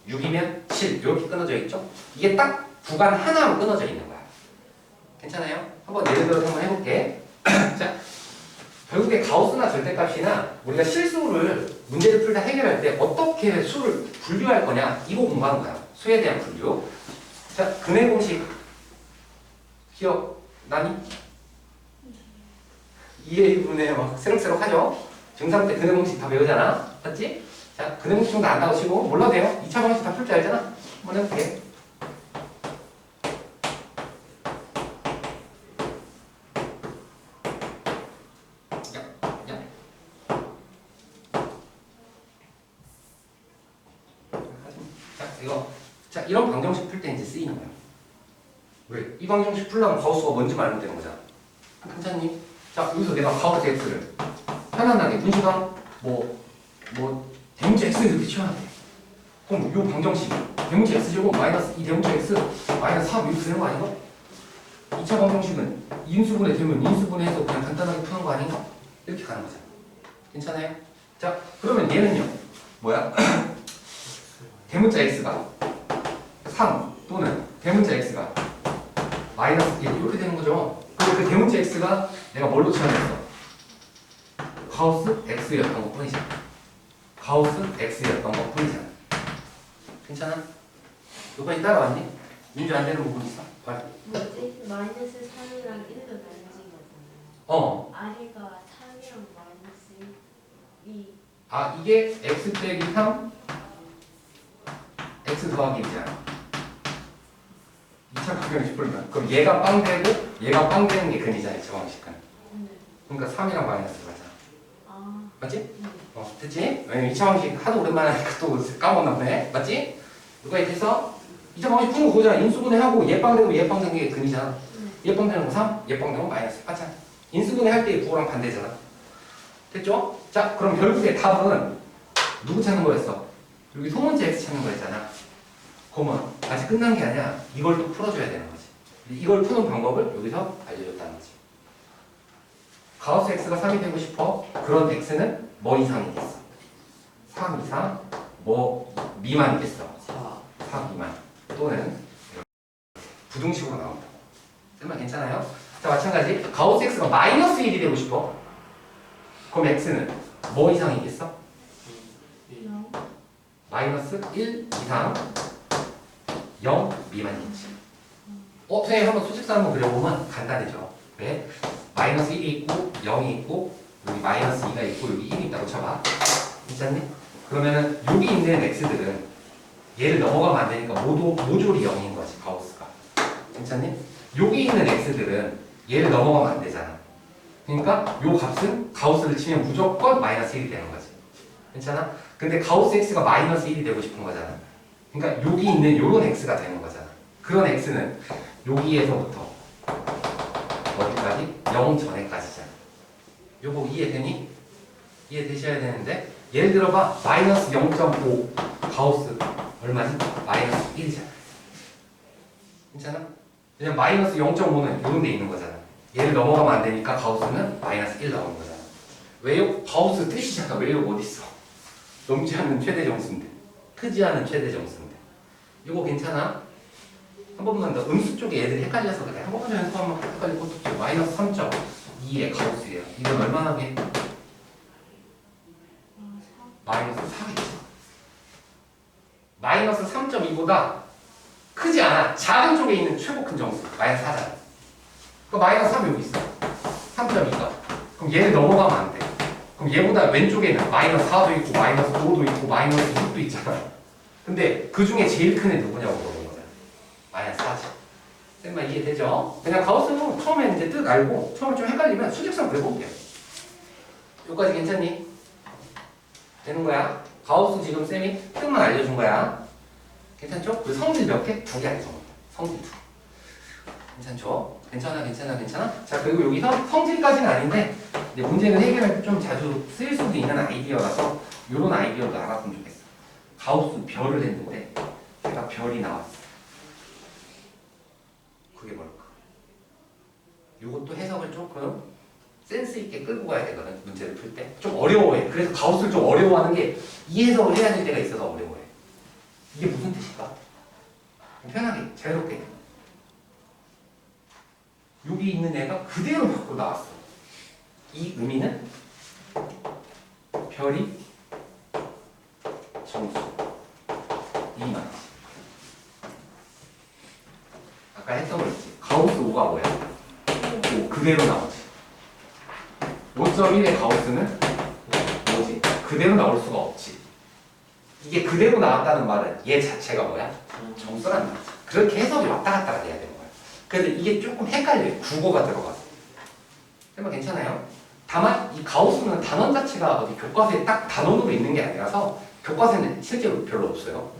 6 6이면 7 이렇게 끊어져 있죠? 이게 딱 구간 하나로 끊어져 있는 거야. 괜찮아요? 한번 예를 들어서 한번 해볼게. 자, 결국에 가우스나 절대값이나 우리가 실수를 문제를 풀다 해결할 때 어떻게 수를 분류할 거냐 이거 공부하는 거야. 수에 대한 분류. 자, 근해 공식 기억나니? 2a분의 막 새록새록 하죠? 중3 때 근해 공식 다 배우잖아? 맞지? 자, 근해 공식 정도 안다고 치고 몰라도 돼요. 2차 방식 다 풀 줄 알잖아? 한번 해볼게. 자, 이런 방정식 풀 때 이제 쓰이는 거야. 왜? 이 방정식 풀려면 가우스가 뭔지만 알면 되는 거잖아. 괜찮니? 자, 여기서 내가 가우스 x를 편안하게 분식한 대문자 x 이렇게 치워야 돼. 그럼 요 방정식 대문자 x제곱 마이너스 2 대문자 x 마이너스 3 이렇게 되는 거 아닌가? 2차 방정식은 인수분해 되면 인수분해해서 그냥 간단하게 푸는 거 아닌가? 이렇게 가는 거잖아. 괜찮아요? 자, 그러면 얘는요? 뭐야? 대문자 x가 3 또는 대문자 x가 마이너스 1 이렇게 되는 거죠. 그리고 그 대문자 x가 내가 뭘로 치환했어? 가우스 x였던 것 뿐이잖아. 가우스 x였던 것 뿐이잖아. 괜찮아? 이번에 따라왔니? 문제 안 되는 부분 있어? 빨리. 뭐지? 마이너스 3이랑 1도 나눠진 거잖아요. 아래가 3이랑 마이너스 2. 아, 이게 x 빼기 3 x 더하기 1이잖아. 2차 방정식 풀면 그럼 얘가 빵 되고 얘가 빵 되는 게 근이잖아. 2차 방식은. 그러니까 3이랑 마이너스 가잖아. 아. 맞지? 됐지? 왜냐면 2차 방식 하도 오랜만에 하니까 또 까먹었나 보네. 맞지? 이거에 대해서 2차 방식 푸는 거 그거잖아. 인수분해하고 얘빵 되고 얘빵 되는 게 근이잖아. 얘빵 되는 거 3, 얘빵 되는 거 마이너스. 맞잖아. 인수분해 할 때의 부호랑 반대잖아. 됐죠? 자, 그럼 결국에 답은 누구 찾는 거였어? 여기 소문자 x 찾는 거였잖아. 그러면 아직 끝난 게 아니야. 이걸 또 풀어줘야 되는 거지. 이걸 푸는 방법을 여기서 알려줬다는 거지. 가우스 x가 3이 되고 싶어. 그런 x는 뭐 이상이겠어? 3 이상 뭐 미만이겠어? 4 미만 또는 부등식으로 나온다. 정말 괜찮아요? 자, 마찬가지 가우스 x가 마이너스 1이 되고 싶어. 그럼 x는 뭐 이상이겠어? 마이너스 1 이상 0 미만이겠지. 선생님 한번 수직선 한번 그려보면 간단해져. 왜? 마이너스 1이 있고 0이 있고 여기 마이너스 2가 있고 여기 1이 있다고 쳐봐. 괜찮니? 그러면은 여기 있는 x들은 얘를 넘어가면 안 되니까 모조리 0인 거지. 가우스가. 괜찮니? 여기 있는 x들은 얘를 넘어가면 안 되잖아. 그러니까 요 값은 가우스를 치면 무조건 마이너스 1이 되는 거지. 괜찮아? 근데 가우스 x가 마이너스 1이 되고 싶은 거잖아. 그러니까 여기 있는 요런 x가 되는 거잖아. 그런 x는 여기에서부터 어디까지? 0 전에까지잖아. 요거 이해되니? 이해되셔야 되는데 예를 들어봐 마이너스 0.5 가우스 얼마니? 마이너스 1이잖아. 괜찮아? 왜냐면 마이너스 0.5는 요런 데 있는 거잖아. 얘를 넘어가면 안 되니까 가우스는 마이너스 1 나오는 거잖아. 왜요? 가우스 뜻이잖아. 왜요? 어디 있어? 넘지 않는 최대 정수인데, 크지 않은 최대 정수인데. 이거 괜찮아? 한 번만 더. 음수 쪽에 애들이 헷갈려서 그래. 한 번만 더 연습하면 헷갈릴 것도 없죠. 마이너스 3.2의 가우스예요. 이건 얼마나 게? 마이너스 4겠죠. 마이너스 3.2보다 크지 않아. 작은 쪽에 있는 최고 큰 정수. 마이너스 4잖아. 그 마이너스 3 여기 있어. 3.2가. 그럼 얘를 넘어가면 안 돼. 그럼 얘보다 왼쪽에는 마이너스 4도 있고 마이너스 5도 있고 마이너스 6도 있잖아. 근데 그 중에 제일 큰 애 누구냐고 물어보는 거잖아. 마이너스 4지. 쌤만 이해되죠? 그냥 가우스는 처음에 이제 뜻 알고 처음에 좀 헷갈리면 수직선 그려볼게요. 여기까지 괜찮니? 되는 거야? 가우스 지금 쌤이 뜻만 알려준 거야. 괜찮죠? 그 성질 몇 개? 2개 알죠. 성질 2. 괜찮죠? 괜찮아? 자, 그리고 여기서 성질까지는 아닌데 이제 문제는 해결할 때 좀 자주 쓰일 수도 있는 아이디어라서 이런 아이디어도 알았으면 좋겠어. 가우스 별을 했는데 제가 별이 나왔어. 그게 뭘까? 이것도 해석을 조금 센스 있게 끌고 가야 되거든. 문제를 풀 때 좀 어려워해. 그래서 가우스를 좀 어려워하는 게 이 해석을 해야 될 때가 있어서 어려워해. 이게 무슨 뜻일까? 편하게 자유롭게. 여기 있는 애가 그대로 밖으로 나왔어. 이 의미는 별이 정수 이 말이지. 아까 했던 거 있지. 가우스 5가 뭐야? 5 그대로 나오지. 5.1의 가우스는 뭐지? 그대로 나올 수가 없지. 이게 그대로 나왔다는 말은 얘 자체가 뭐야? 정수란 말이지. 그렇게 해석이 왔다 갔다 해야 되는 거야. 그래서 이게 조금 헷갈려요. 국어가 들어가서. 설마 괜찮아요? 다만 이 가우스는 단원 자체가 어디 교과서에 딱 단원으로 있는 게 아니라서 교과서에는 실제로 별로 없어요.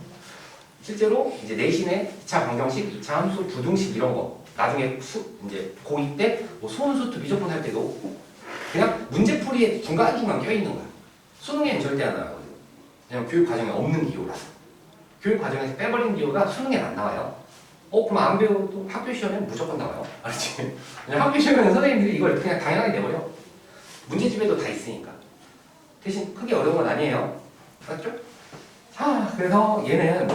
실제로 이제 내신에 2차 방정식, 2차 함수, 부등식 이런 거 나중에 이제 고2 때 뭐 수원수투 미적분 할 때도 그냥 문제풀이에 중간중간 껴있는 거야. 수능에는 절대 안 나와요. 그냥 교육 과정에 없는 기호라서. 교육 과정에서 빼버린 기호가 수능에 안 나와요. 그럼 안 배워도 학교 시험엔 무조건 나와요. 알지? 그냥 학교 시험에는 선생님들이 이걸 그냥 당연하게 내버려. 문제집에도 다 있으니까. 대신 크게 어려운 건 아니에요. 알았죠? 자, 그래서 얘는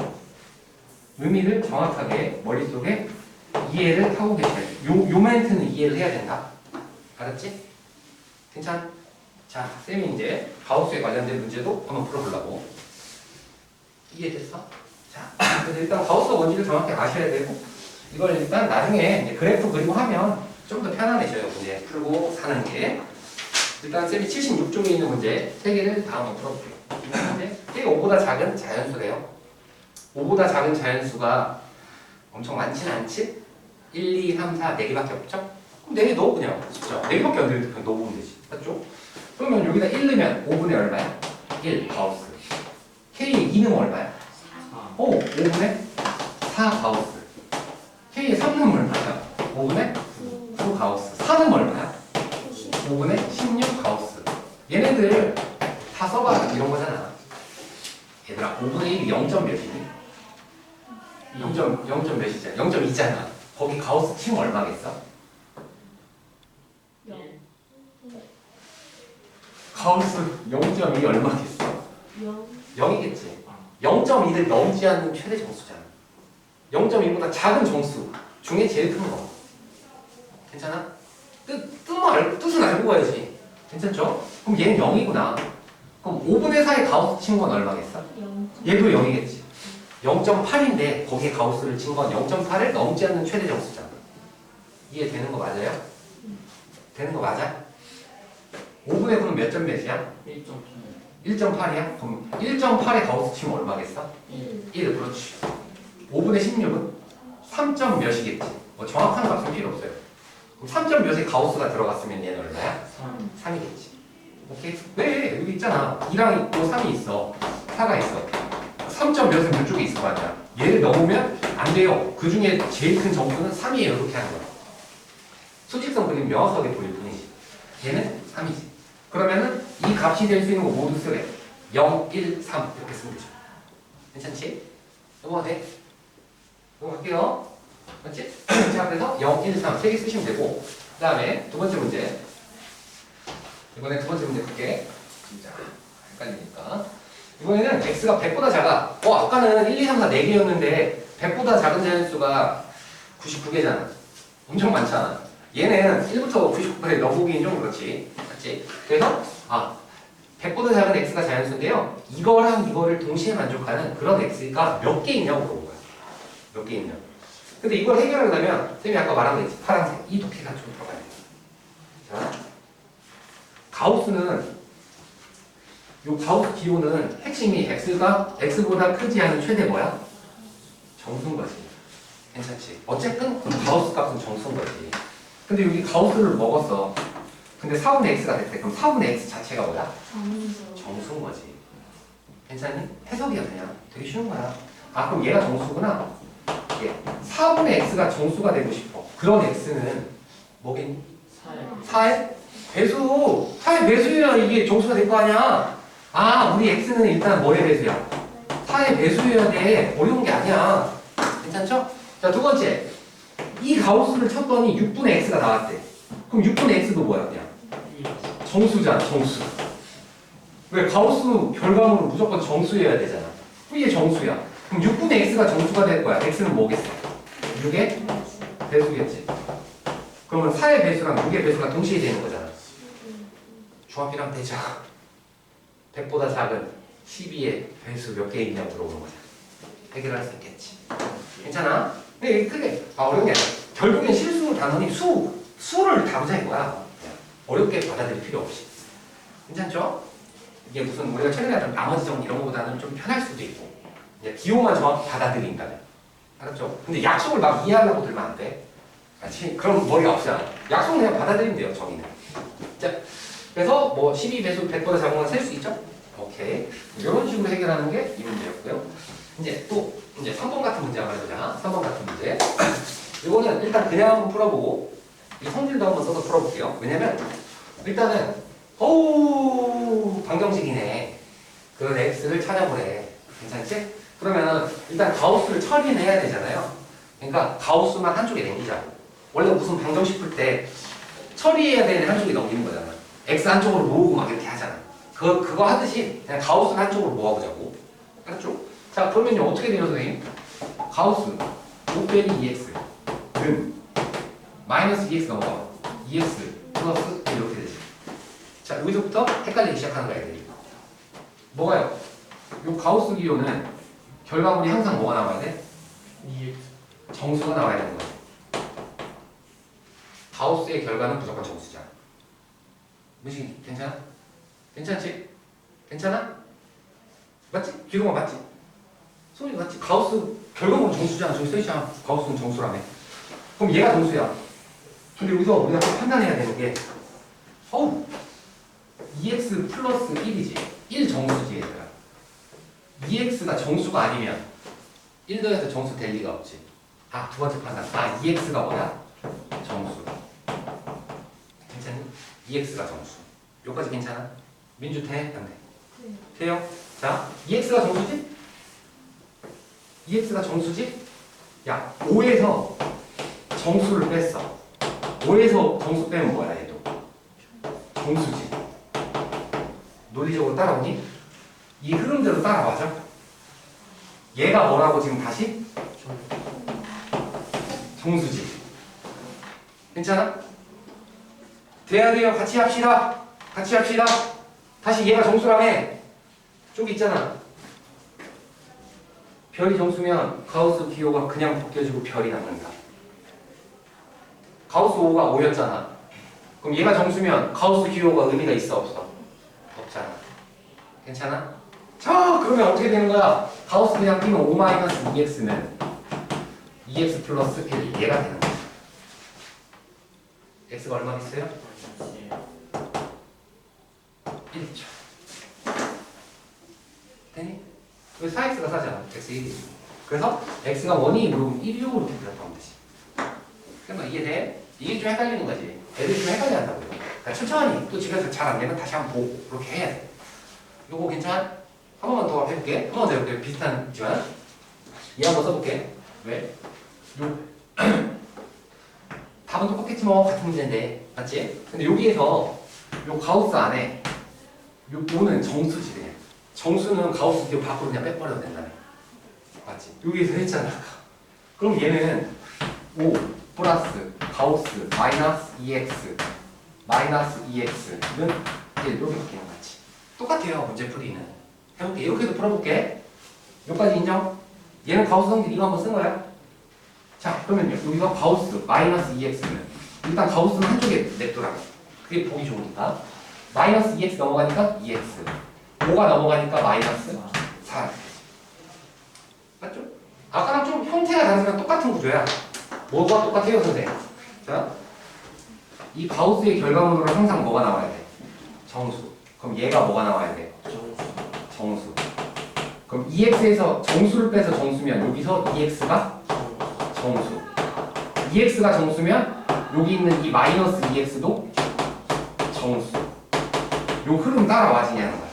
의미를 정확하게 머릿속에 이해를 하고 계셔야 돼. 요 멘트는 이해를 해야 된다. 알았지? 괜찮아? 자, 쌤이 이제 가우스에 관련된 문제도 한번 풀어보려고. 이해됐어? 자, 그래서 일단 가우스가 뭔지를 정확히 아셔야 되고, 이걸 일단 나중에 이제 그래프 그리고 하면 좀 더 편안해져요. 문제 풀고 사는 게. 일단 쌤이 76쪽에 있는 문제 3개를 다 한번 풀어볼게요. 문제 5보다 작은 자연수래요. 5보다 작은 자연수가 엄청 많지는 않지? 1, 2, 3, 4, 4개밖에 없죠? 그럼 4개 넣어 그냥. 진짜 4개밖에 안 되는데 그냥 넣어보면 되지. 맞죠? 그러면 여기다 1 넣으면 5분의 얼마야? 1 가우스. K의 2는 얼마야? 5분의 4 가우스. K의 3는 얼마야? 5분의 9 가우스. 4는 얼마야? 5분의 16 가우스. 얘네들 다 써봐. 이런 거잖아. 얘들아 5분의 1이 0점 몇이니? 0점 몇이잖아. 0.2잖아. 거기 가우스 침 얼마겠어? 가우스 0.2 얼마겠어? 0이겠지. 0.2를 넘지 않는 최대 정수잖아. 0.2보다 작은 정수 중에 제일 큰 거. 괜찮아? 뜻은 알고 가야지. 괜찮죠? 그럼 얘는 0이구나. 그럼 5분의 4의 가우스 친 건 얼마겠어? 얘도 0이겠지. 0.8인데 거기에 가우스를 친 건 0.8을 넘지 않는 최대 정수잖아. 이해되는 거 맞아요? 되는 거 맞아? 5분의 9는 몇 점 몇이야? 1.8이야? 그럼 1.8의 가우스 치면 얼마겠어? 1. 그렇지. 5분의 16은 3점 몇이겠지. 뭐 정확한 값은 필요 없어요. 그럼 3점 몇의 가우스가 들어갔으면 얘는 얼마야? 3이겠지. 오케이? 왜? 여기 있잖아. 2랑 있고 3이 있어. 4가 있어. 3점 몇은 이쪽에 있을 거 아니야. 얘를 넣으면 안 돼요. 그 중에 제일 큰 정수는 3이에요. 이렇게 하는 거야. 수직선 그림 명확하게 보일 뿐이지. 얘는 3이지. 그러면은 이 값이 될 수 있는 거 모두 쓰래. 0, 1, 3 이렇게 쓰면 되죠. 괜찮지? 넘어가 돼? 넘어갈게요. 맞지? 자, 그래서 0, 1, 3 세 개 쓰시면 되고, 그 다음에 두 번째 문제. 이번에 두 번째 문제 볼게. 진짜 헷갈리니까. 이번에는 x가 100보다 작아. 아까는 1, 2, 3, 4 4개였는데 100보다 작은 자연수가 99개잖아. 엄청 많잖아. 얘는 1부터 99까지 넣어보기엔 좀 그렇지. 맞지? 그래서 100보다 작은 x가 자연수인데요. 이거랑 이거를 동시에 만족하는 그런 x가 몇 개 있냐고 물어본 거야. 몇 개 있냐. 근데 이걸 해결하려면 쌤이 아까 말한 거 있지. 파란색. 이 독해가 좀 들어가야 돼. 자, 가우스는 요 가우스 기호는 핵심이 x가 x보다 크지 않은 최대 뭐야? 정수인 거지. 괜찮지? 어쨌든 가우스 값은 정수인 거지. 근데 여기 가우스를 먹었어. 근데 4분의 x가 됐대. 그럼 4분의 x 자체가 뭐야? 정수인 거지. 괜찮니? 해석이야 그냥. 되게 쉬운 거야. 그럼 얘가 정수구나. 예. 4분의 x가 정수가 되고 싶어. 그런 x는 뭐겠니? 4의 배수. 4의 배수여야 이게 정수가 될 거 아니야. 우리 x는 일단 뭐의 배수야? 4의 배수여야 돼. 어려운 게 아니야. 괜찮죠? 자, 두 번째. 이 가우스를 쳤더니 6분의 x가 나왔대. 그럼 6분의 x도 뭐야 그냥? 정수잖아, 정수. 왜? 가우스 결과물은 무조건 정수여야 되잖아. 이게 정수야. 그럼 6분의 x가 정수가 될 거야. x는 뭐겠어? 6의 배수겠지. 그러면 4의 배수랑 6의 배수가 동시에 되는 거잖아. 조합이랑 대자. 100보다 작은 12의 배수 몇 개 있냐고 물어보는 거잖아. 해결할 수 있겠지. 괜찮아? 근데 크게 어려운 게 아니야. 결국엔 실수 단원이 수를 다루자 이거야. 어렵게 받아들일 필요 없이. 괜찮죠? 이게 무슨 우리가 최근에 했던 나머지 정리 이런 거보다는 좀 편할 수도 있고 이제 기호만 정확히 받아들인다면. 알았죠? 근데 약속을 막 이해하려고 들면 안 돼. 맞지? 그럼 머리가 없잖아. 약속은 그냥 받아들이면 돼요, 정의는. 자, 그래서 뭐 12배수 100보다 작은 건 셀 수 있죠? 오케이. 이런 식으로 해결하는 게 이 문제였고요. 이제 3번 같은 문제 한번 해보자. 3번 같은 문제. 이거는 일단 그냥 한번 풀어보고 이 성질도 한번 써서 풀어볼게요. 왜냐면 일단은 방정식이네. 그 x를 찾아보래. 괜찮지? 그러면 일단 가우스를 처리는 해야 되잖아요. 그러니까 가우스만 한쪽에 남기자. 원래 무슨 방정식 풀 때 처리해야 되는 한쪽에 넘기는 거잖아. x 한쪽으로 모으고 막 이렇게 하잖아. 그거 하듯이 그냥 가우스는 한쪽으로 모아보자고. 알았죠? 자, 그러면요 어떻게 돼요, 선생님? 가우스 5 빼기 2x 는 마이너스 2x 넘어가 2x 플러스 이렇게 되지. 자, 여기서부터 헷갈리기 시작하는 거야, 애들이. 뭐가요? 요 가우스 기호는 결과물이 항상 뭐가 나와야 돼? 정수가 나와야 되는 거야. 가우스의 결과는 무조건 정수잖아. 무시 괜찮아? 괜찮지? 괜찮아? 맞지? 기호가 맞지? 소리 맞지? 가우스 결과물은 정수잖아. 저기 써있잖아. 가우스는 정수라며. 그럼 얘가 정수야. 근데 여기서 우리가 또 판단해야 되는 게 2x 플러스 1이지. 1 정수지 얘들아. 2x가 정수가 아니면 1 더해서 정수 될 리가 없지. 두 번째 판단. 2x가 뭐야? 정수. 괜찮니? 2x가 정수. 여기까지 괜찮아? 민주 돼? 안 돼? 돼요? 자, 2x가 정수지? 2x가 정수지? 야, 5에서 정수를 뺐어. 5에서 정수 빼면 뭐야 얘도? 정수지. 논리적으로 따라오니? 이 흐름대로 따라와줘. 얘가 뭐라고 지금 다시? 정수지. 괜찮아? 돼야 돼요. 같이 합시다. 같이 합시다. 다시 얘가 정수라며. 저기 있잖아. 별이 정수면 가우스 기호가 그냥 벗겨지고 별이 남는다. 가우스 5가 5였잖아. 그럼 얘가 정수면 가우스 기호가 의미가 있어 없어? 없잖아. 괜찮아? 자, 그러면 어떻게 되는 거야? 가우스 그냥 끼면 5-2x는 2x 플러스 1 얘가 되는 거야. x가 얼마 있어요? 1죠. 되니? 왜 4x가 4잖아. x 1이지. 그래서 x가 1이 물어보면 1이요 이렇게 대답하면 되지. 그러면 이해돼? 이게 좀 헷갈리는 거지. 애들이 좀 헷갈려 한다고요. 그러니까 천천히 또 집에서 잘 안 되면 다시 한번 보고 그렇게 해야 돼. 요거 괜찮아? 한 번만 더 해볼게. 한 번만 더 해볼게. 비슷한지만 얘 한번 써볼게. 왜? 요 답은 똑같겠지 뭐 같은 문제인데 맞지? 근데 여기에서 요 가우스 안에 요는 정수지 그냥. 정수는 가우스 뒤로 밖으로 그냥 빼버려도 된다며. 맞지? 여기에서 했잖아. 그럼 얘는 5 플러스 가우스 마이너스 2x 마이너스 2x는 이렇게 바뀌는 거지. 똑같아요 문제풀이는. 해볼게. 이렇게도 풀어볼게. 여기까지 인정? 얘는 가우스 성질 이거 한번 쓴 거야. 자 그러면요 여기가 가우스 마이너스 2x는 일단 가우스는 한쪽에 냅두라고. 그게 보기 좋으니까 마이너스 2x 넘어가니까 2x 5가 넘어가니까 마이너스 4 맞죠? 아까랑 좀 형태가 다르지만 똑같은 구조야. 뭐가 똑같아요 선생님? 자, 이 가우스의 결과물으로 항상 뭐가 나와야 돼? 정수. 그럼 얘가 뭐가 나와야 돼? 정수. 그럼 2x에서 정수를 빼서 정수면 여기서 2x가 정수. 2x가 정수면 여기 있는 이 마이너스 2x도 정수. 요 흐름 따라와지냐는 거야.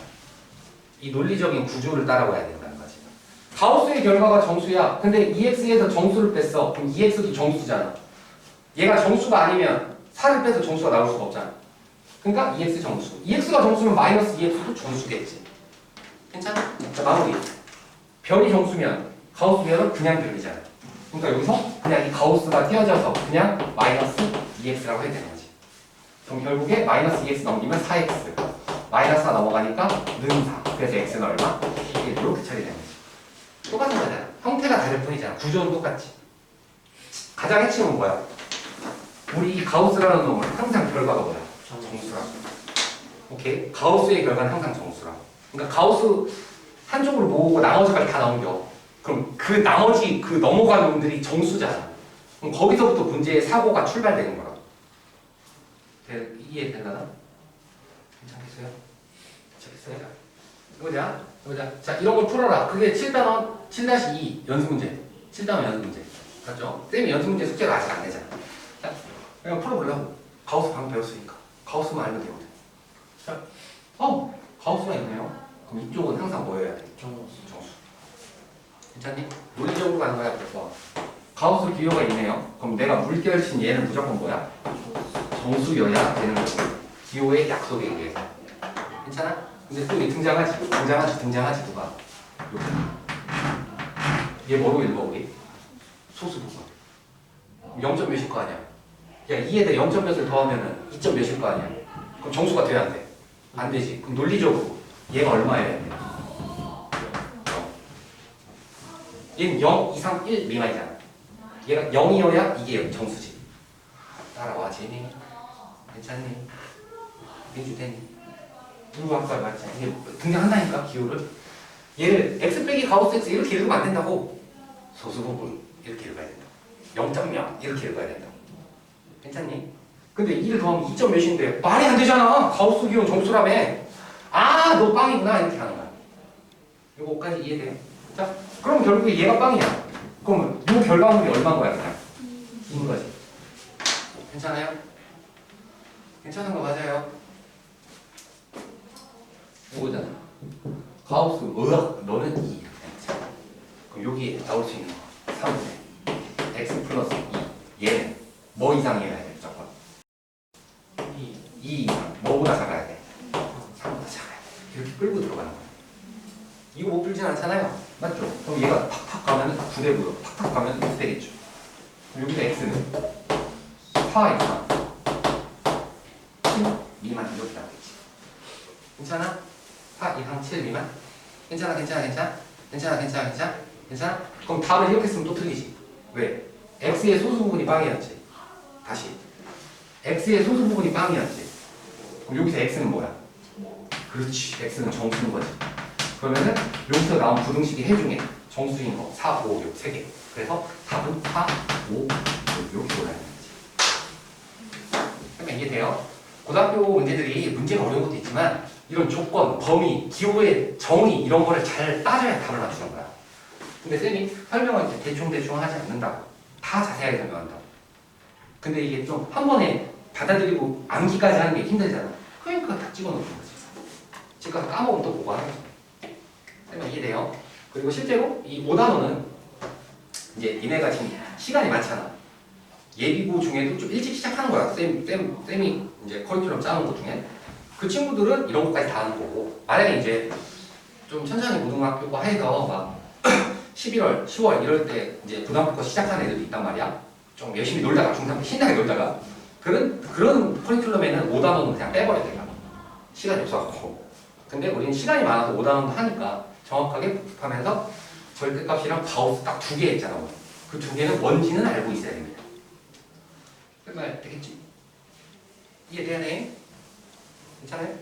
이 논리적인 구조를 따라와야 된다는 거지. 가우스의 결과가 정수야. 근데 2x에서 정수를 뺐어. 그럼 2x도 정수잖아. 얘가 정수가 아니면 4를 빼서 정수가 나올 수가 없잖아. 그러니까 2x 정수. 2x가 정수면 마이너스 2x도 정수겠지. 괜찮아? 자, 마무리. 별이 정수면 가우스 별은 그냥 별이잖아. 그러니까 여기서 그냥 이 가우스가 띄어져서 그냥 마이너스 2x라고 해야 되는 거지. 그럼 결국에 마이너스 2x 넘기면 4x. 마이너스 4 넘어가니까 는 4. 그래서 x는 얼마? 1. 이렇게 처리되는 거지. 똑같은 거잖아. 형태가 다를 뿐이잖아. 구조는 똑같지. 가장 핵심은 뭐야? 우리 이 가우스라는 놈은 항상 결과가 뭐야? 정수라고. 오케이? 가우스의 결과는 항상 정수라고. 그러니까 가우스 한쪽으로 모으고 나머지까지 다 넘겨. 그럼 그 나머지 그 넘어간 놈들이 정수잖아. 그럼 거기서부터 문제의 사고가 출발되는 거라고. 이해되나? 괜찮겠어요? 괜찮겠어요? 이거자. 이거자. 자, 이런 걸 풀어라. 그게 7단원 7-2 연습 문제. 7단원 연습 문제. 맞죠? 쌤이 연습 문제 숙제가 아직 안 되잖아. 자, 그냥 풀어보려고. 가우스 방금 배웠으니까. 가우스만 알면 되거든. 자, 가우스가 있네요. 그럼 이쪽은 항상 뭐여야 돼? 정수. 괜찮니? 논리적으로 가는 거야. 그래서 가우스 기호가 있네요. 그럼 내가 물결친 얘는 무조건 뭐야? 정수여야 되는 거지. 기호의 약속에 의해서. 괜찮아? 근데 또 등장하지 누가? 얘 뭐로 읽어 우리? 소수 부분. 0점 몇일 거 아니야? 야 2에다 0점 몇을 더하면은 2점 몇일 거 아니야? 그럼 정수가 돼야 안 돼? 안 되지. 그럼 논리적으로 얘가 얼마여야 돼? 얘는 0 이상 1 미만이잖아. 얘가 0이어야 이게 정수지. 따라와 제니. 괜찮니? 민주되니? 누구 아까 말했잖아. 이게 등장한다니까 기호를. 얘를 x 빼기 가우스 x 이렇게 읽으면 안 된다고. 소수 부분 이렇게 읽어야 된다. 0.0 이렇게 읽어야 된다고. 괜찮니? 근데 1 더하면 2점 몇인데 말이 안 되잖아. 가우스 기호는 정수라며. 아, 너 빵이구나 이렇게 하는 거야. 요거까지 이해돼요? 자, 그럼 결국에 얘가 빵이야. 그러면 요 결과물이 얼마인 거야 그냥? 인 거지. 괜찮아요? 괜찮은 거 맞아요? 요거잖아. 가우스 너는 2. 그럼 여기 나올 수 있는 거 3분의 x 플러스 2. 얘는 뭐 이상이어야 돼 무조건? 2 이상. 뭐보다 작아야 돼? 3보다 작아야 돼. 이렇게 끌고 들어가는 거야. 이거 못 풀진 않잖아요. 맞죠? 그럼 얘가 탁탁 가면은 9되고요. 탁탁 가면은 6되겠죠. 그럼 여기서 x는 4 이상 7 미만 이렇게 나오겠지. 괜찮아? 4 이상 7 미만? 괜찮아? 그럼 답을 이렇게 쓰면 또 틀리지. 왜? x의 소수 부분이 빵이었지. 다시. x의 소수 부분이 빵이었지. 그럼 여기서 x는 뭐야? 그렇지. x는 정수인 거지. 그러면은 여기서 나온 부등식이 해중에 정수인 거 4, 5, 6, 3개. 그래서 답은 4, 5, 6 이렇게 올라가는 거지. 그러면 이해돼요? 고등학교 문제들이 문제가 어려운 것도 있지만 이런 조건, 범위, 기호의 정의 이런 거를 잘 따져야 답을 맞추는 거야. 근데 쌤이 설명을 대충 하지 않는다고. 다 자세하게 설명한다고. 근데 이게 좀 한 번에 받아들이고 암기까지 하는 게 힘들잖아. 그러니까 다 찍어놓는 거지. 집 가서 까먹으면 또 보고 하는 거지. 그러면 이해돼요? 그리고 실제로 이 5단원은 이제 니네가 지금 시간이 많잖아. 예비고 중에도 좀 일찍 시작하는 거야. 쌤이 이제 커리큘럼 짜는 것 중에. 그 친구들은 이런 것까지 다 하는 거고. 만약에 이제 좀 천천히 고등학교고 해서 막 11월, 10월 이럴 때 이제 고등학교 시작하는 애들도 있단 말이야. 좀 열심히 놀다가 중3 때 신나게 놀다가 그런 커리큘럼에는 5단원은 그냥 빼버려야 돼. 시간이 없어갖고. 근데 우리는 시간이 많아서 5단원도 하니까 정확하게 복습하면서 절대값이랑 가우스 딱 2개 했잖아. 그 2개는 뭔지는 알고 있어야 됩니다. 그 말 되겠지? 이해되네? 괜찮아요?